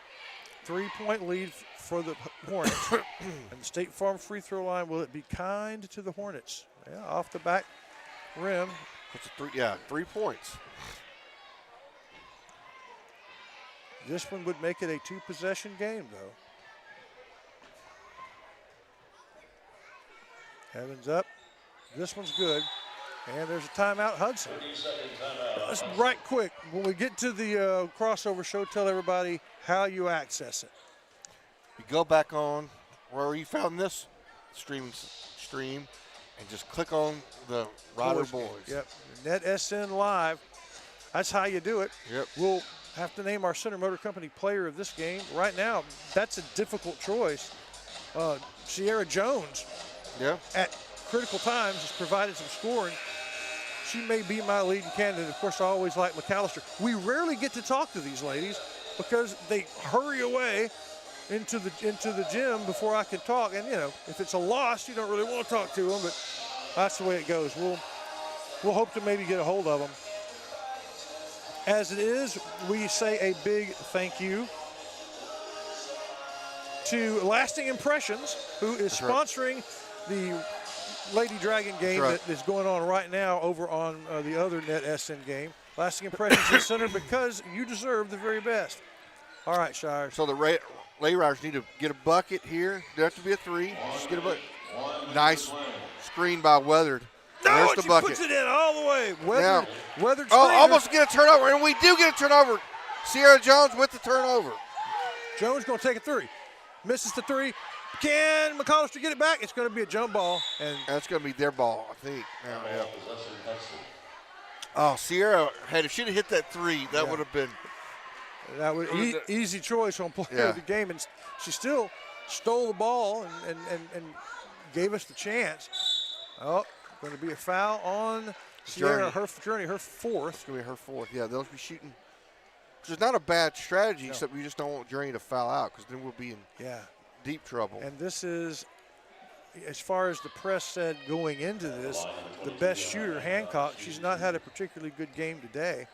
Speaker 7: 3-point lead for the Hornets. And the State Farm free throw line, will it be kind to the Hornets? Yeah, off the back rim.
Speaker 2: It's a 3 points.
Speaker 7: This one would make it a 2-possession game, though. Evans up. This one's good. And there's a timeout, Hudson. Let's right quick. When we get to the crossover show, tell everybody how you access it.
Speaker 2: You go back on where you found this stream, and just click on the Rider Boys.
Speaker 7: Yep. NetSN Live. That's how you do it.
Speaker 2: Yep.
Speaker 7: We'll have to name our Center Motor Company player of this game. Right now, that's a difficult choice. Sierra Jones.
Speaker 2: Yeah.
Speaker 7: At critical times has provided some scoring. She may be my leading candidate. Of course, I always like McAllister. We rarely get to talk to these ladies because they hurry away into the gym before I can talk. And, you know, if it's a loss, you don't really want to talk to them, but that's the way it goes. We'll hope to maybe get a hold of them. As it is, we say a big thank you to Lasting Impressions, who is sponsoring the Lady Dragon game that is going on right now over on the other NetSN game. Lasting Impressions is centered because you deserve the very best. All right, Shires.
Speaker 2: So the Lady Riders need to get a bucket here. There has to be a 3. Just get a bucket. Nice screen by Weathered.
Speaker 7: No,
Speaker 2: there's
Speaker 7: and
Speaker 2: the
Speaker 7: she
Speaker 2: bucket.
Speaker 7: puts it in all the way. Weathered
Speaker 2: Oh, almost get a turnover, and we do get a turnover. Sierra Jones with the turnover.
Speaker 7: Jones going to take a 3. Misses the 3. Can McAllister get it back? It's going to be a jump ball. And
Speaker 2: that's going to be their ball, I think. Yeah. Oh, Sierra, if she'd have hit that 3, that would have been.
Speaker 7: That was easy choice on player of the game. And she still stole the ball and gave us the chance. Oh, going to be a foul on Sierra. Her 4th.
Speaker 2: It's going to be her 4th. Yeah, they'll be shooting. It's not a bad strategy, except we just don't want Journey to foul out because then we'll be in deep trouble.
Speaker 7: And this is, as far as the press said going into this, the best shooter, Hancock. She's not had a particularly good game today.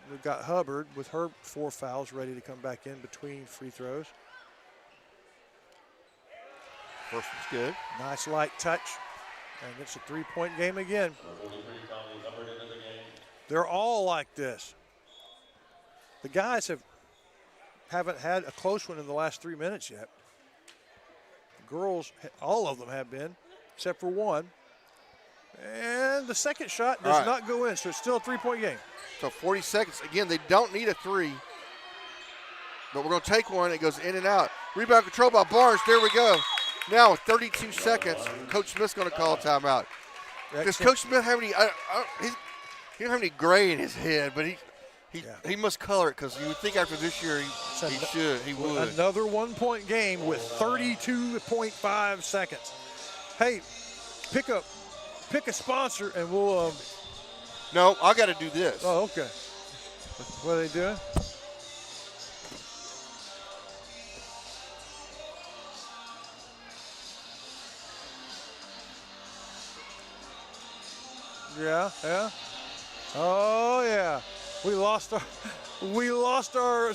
Speaker 7: We've got Hubbard with her 4 fouls ready to come back in between free throws.
Speaker 2: First one's good.
Speaker 7: Nice light touch. And it's a 3-point game again. They're all like this. The guys haven't had a close one in the last 3 minutes yet. The girls, all of them have been, except for one. And the second shot does not go in, so it's still a 3-point game.
Speaker 2: So 40 seconds. Again, they don't need a 3. But we're going to take one. It goes in and out. Rebound control by Barnes. There we go. Now with 32 seconds, Coach Smith's going to call a timeout. Does Coach Smith have any? He don't have any gray in his head, but he must color it because you would think after this year he would.
Speaker 7: Another 1-point game with 32.5 seconds. Hey, pick a sponsor and we'll.
Speaker 2: No, I got to do this.
Speaker 7: Oh, okay. What are they doing? Yeah. Oh yeah. We lost our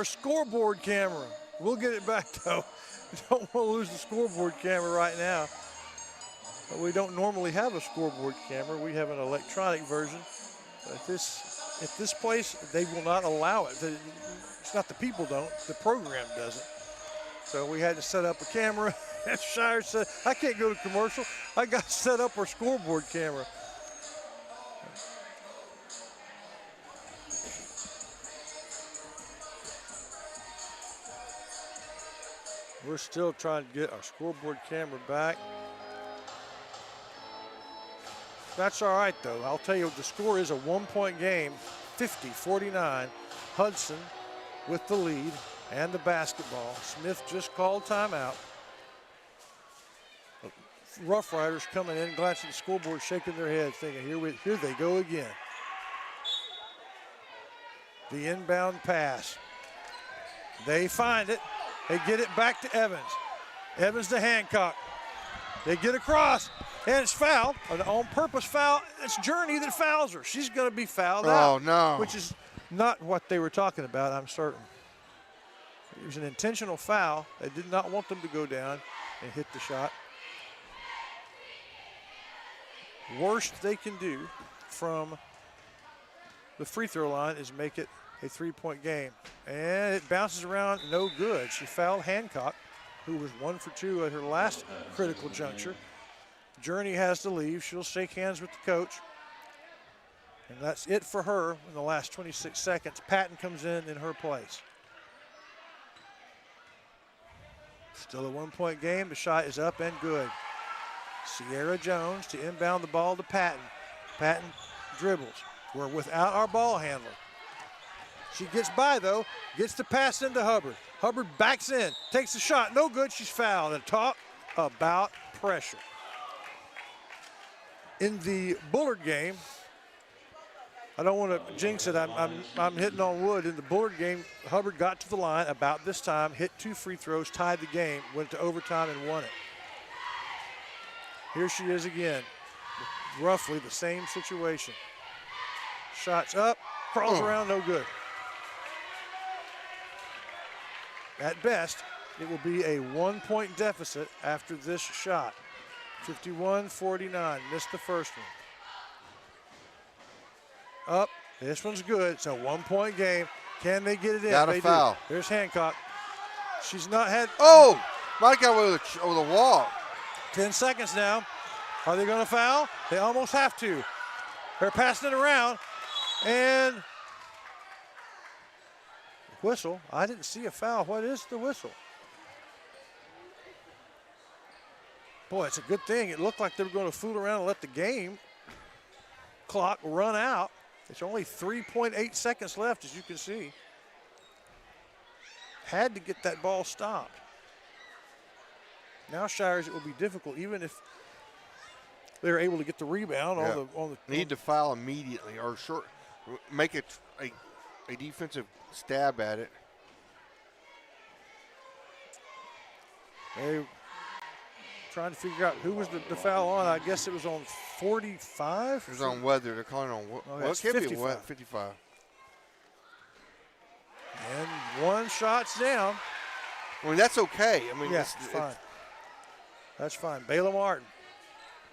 Speaker 7: scoreboard camera. We'll get it back though. We don't want to lose the scoreboard camera right now. But we don't normally have a scoreboard camera. We have an electronic version. But at this place, they will not allow it. It's not the people don't. The program doesn't. So we had to set up a camera. And Shire said, I can't go to commercial. I got to set up our scoreboard camera. We're still trying to get our scoreboard camera back. That's all right, though. I'll tell you, the score is a 1-point game, 50-49. Hudson with the lead and the basketball. Smith just called timeout. Rough Riders coming in, glancing at the scoreboard, shaking their heads, thinking, here they go again. The inbound pass. They find it. They get it back to Evans. Evans to Hancock. They get across, and it's fouled, an on-purpose foul. It's Journey that fouls her. She's going to be fouled out.
Speaker 2: Oh, no.
Speaker 7: Which is not what they were talking about, I'm certain. It was an intentional foul. They did not want them to go down and hit the shot. Worst they can do from the free throw line is make it a 3-point game. And it bounces around, no good. She fouled Hancock, who was 1 for 2 at her last critical juncture. Journey has to leave. She'll shake hands with the coach. And that's it for her in the last 26 seconds. Patton comes in her place. Still a 1-point game. The shot is up and good. Sierra Jones to inbound the ball to Patton. Patton dribbles. We're without our ball handler. She gets by, though, gets the pass into Hubbard. Hubbard backs in, takes the shot, no good, she's fouled. And talk about pressure. In the Bullard game, I don't want to jinx it, I'm hitting on wood. In the Bullard game, Hubbard got to the line about this time, hit 2 free throws, tied the game, went to overtime and won it. Here she is again, roughly the same situation. Shots up, crawls around, no good. At best, it will be a 1-point deficit after this shot. 51-49, missed the first one. Up, this one's good. It's a 1-point game. Can they get it in?
Speaker 2: Got a foul.
Speaker 7: Do. There's Hancock. She's not had.
Speaker 2: Oh, might have got away with a wall.
Speaker 7: 10 seconds now. Are they going to foul? They almost have to. They're passing it around. And whistle. I didn't see a foul. What is the whistle? Boy, it's a good thing. It looked like they were going to fool around and let the game clock run out. It's only 3.8 seconds left, as you can see. Had to get that ball stopped. Now Shires, it will be difficult, even if they're able to get the rebound on the.
Speaker 2: Need to foul immediately or short. Make it a defensive stab at it.
Speaker 7: They trying to figure out who was the foul on. I guess it was on 45.
Speaker 2: It was on Weather. They're calling on what? Well, it can't
Speaker 7: 55.
Speaker 2: be 55.
Speaker 7: And one shot's down.
Speaker 2: I mean, that's okay. I mean,
Speaker 7: yeah, it's fine. That's fine. Bayla Martin.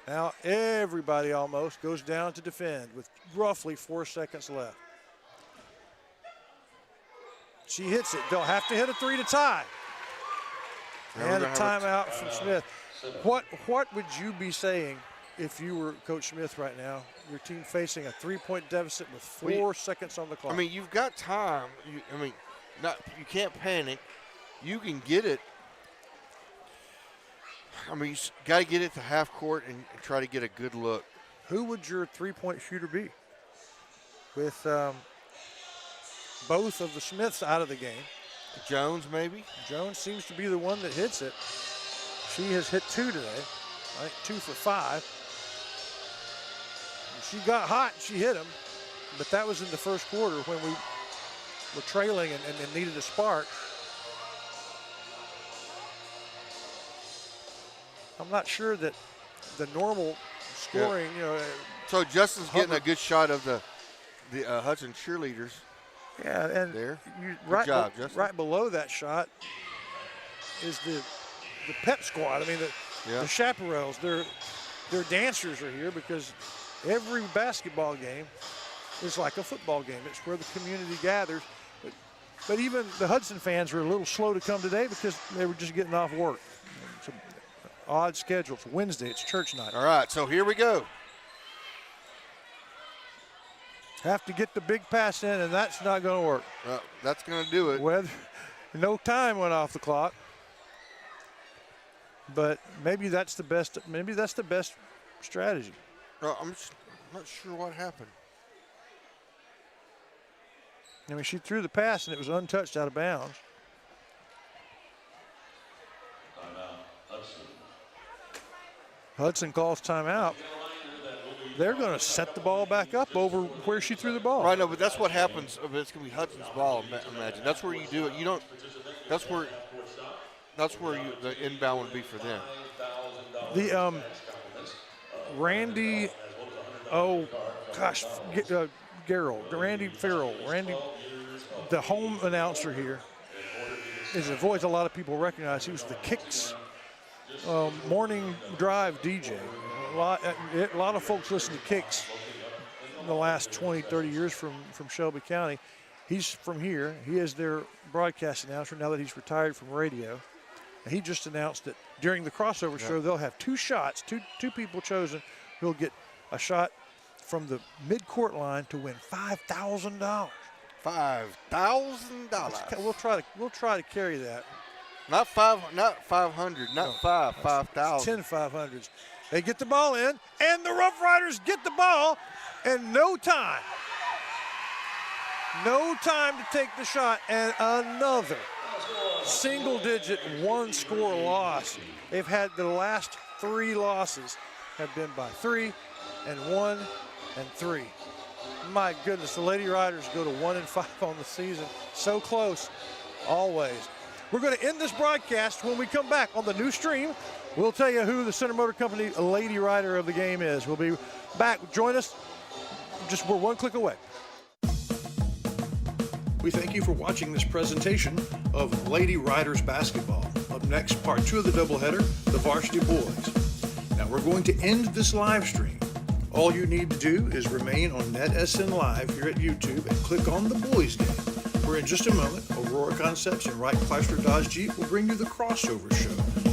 Speaker 7: Now everybody almost goes down to defend with roughly 4 seconds left. She hits it. They'll have to hit a 3 to tie. And a timeout from Smith. What would you be saying if you were Coach Smith right now? Your team facing a 3-point deficit with 4 seconds on the clock.
Speaker 2: I mean, you've got time. You can't panic. You can get it. I mean, you got to get it to half court and try to get a good look.
Speaker 7: Who would your 3-point shooter be? With both of the Smiths out of the game.
Speaker 2: Jones, maybe?
Speaker 7: Jones seems to be the one that hits it. She has hit 2 today. I think 2 for 5. And she got hot, she hit him. But that was in the first quarter when we were trailing and needed a spark. I'm not sure that the normal scoring,
Speaker 2: So Justin's getting a good shot of the Hudson cheerleaders.
Speaker 7: Yeah, and
Speaker 2: there.
Speaker 7: Right,
Speaker 2: job, Justin.
Speaker 7: Right below that shot is the pep squad. I mean, the chaperones. Their dancers are here because every basketball game is like a football game. It's where the community gathers. But But even the Hudson fans were a little slow to come today because they were just getting off work. It's an odd schedule. For Wednesday, it's church night.
Speaker 2: All right, so here we go.
Speaker 7: Have to get the big pass in, and that's not going to work.
Speaker 2: That's going to do it.
Speaker 7: No time went off the clock. But maybe that's the best. Maybe that's the best strategy.
Speaker 2: I'm not sure what happened.
Speaker 7: I mean, she threw the pass and it was untouched out of bounds. Hudson calls timeout. They're going to set the ball back up over where she threw the ball.
Speaker 2: Right, no, but that's what happens. It's going to be Hudson's ball. Imagine that's where you do it. You don't. That's where the inbound would be for them.
Speaker 7: The Randy, Randy Farrell, the home announcer here, is a voice a lot of people recognize. He was the Kicks morning drive DJ. A lot of folks listen to Kicks in the last 20, 30 years from Shelby County. He's from here. He is their broadcast announcer now that he's retired from radio. And he just announced that during the crossover show, they'll have two shots, two people chosen who'll get a shot from the mid-court line to win $5,000.
Speaker 2: $5,000.
Speaker 7: We'll try to carry that.
Speaker 2: Not 500, not 500, not 5,000.
Speaker 7: 10 500s. They get the ball in, and the Rough Riders get the ball, and no time to take the shot, and another single-digit one-score loss. They've had the last 3 losses have been by 3 and 1 and 3. My goodness, the Lady Riders go to 1-5 on the season. So close, always. We're going to end this broadcast. When we come back on the new stream, we'll tell you who the Center Motor Company Lady Rider of the game is. We'll be back. Join us. We're one click away.
Speaker 8: We thank you for watching this presentation of Lady Riders basketball. Up next, part 2 of the doubleheader, the varsity boys. Now we're going to end this live stream. All you need to do is remain on NetSN Live here at YouTube and click on the boys game, where in just a moment, Aurora Concepts and Wright Chrysler Dodge Jeep will bring you the crossover show,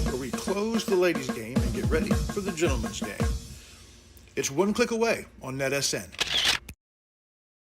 Speaker 8: where we close the ladies game and get ready for the gentlemen's game. It's one click away on NetSN.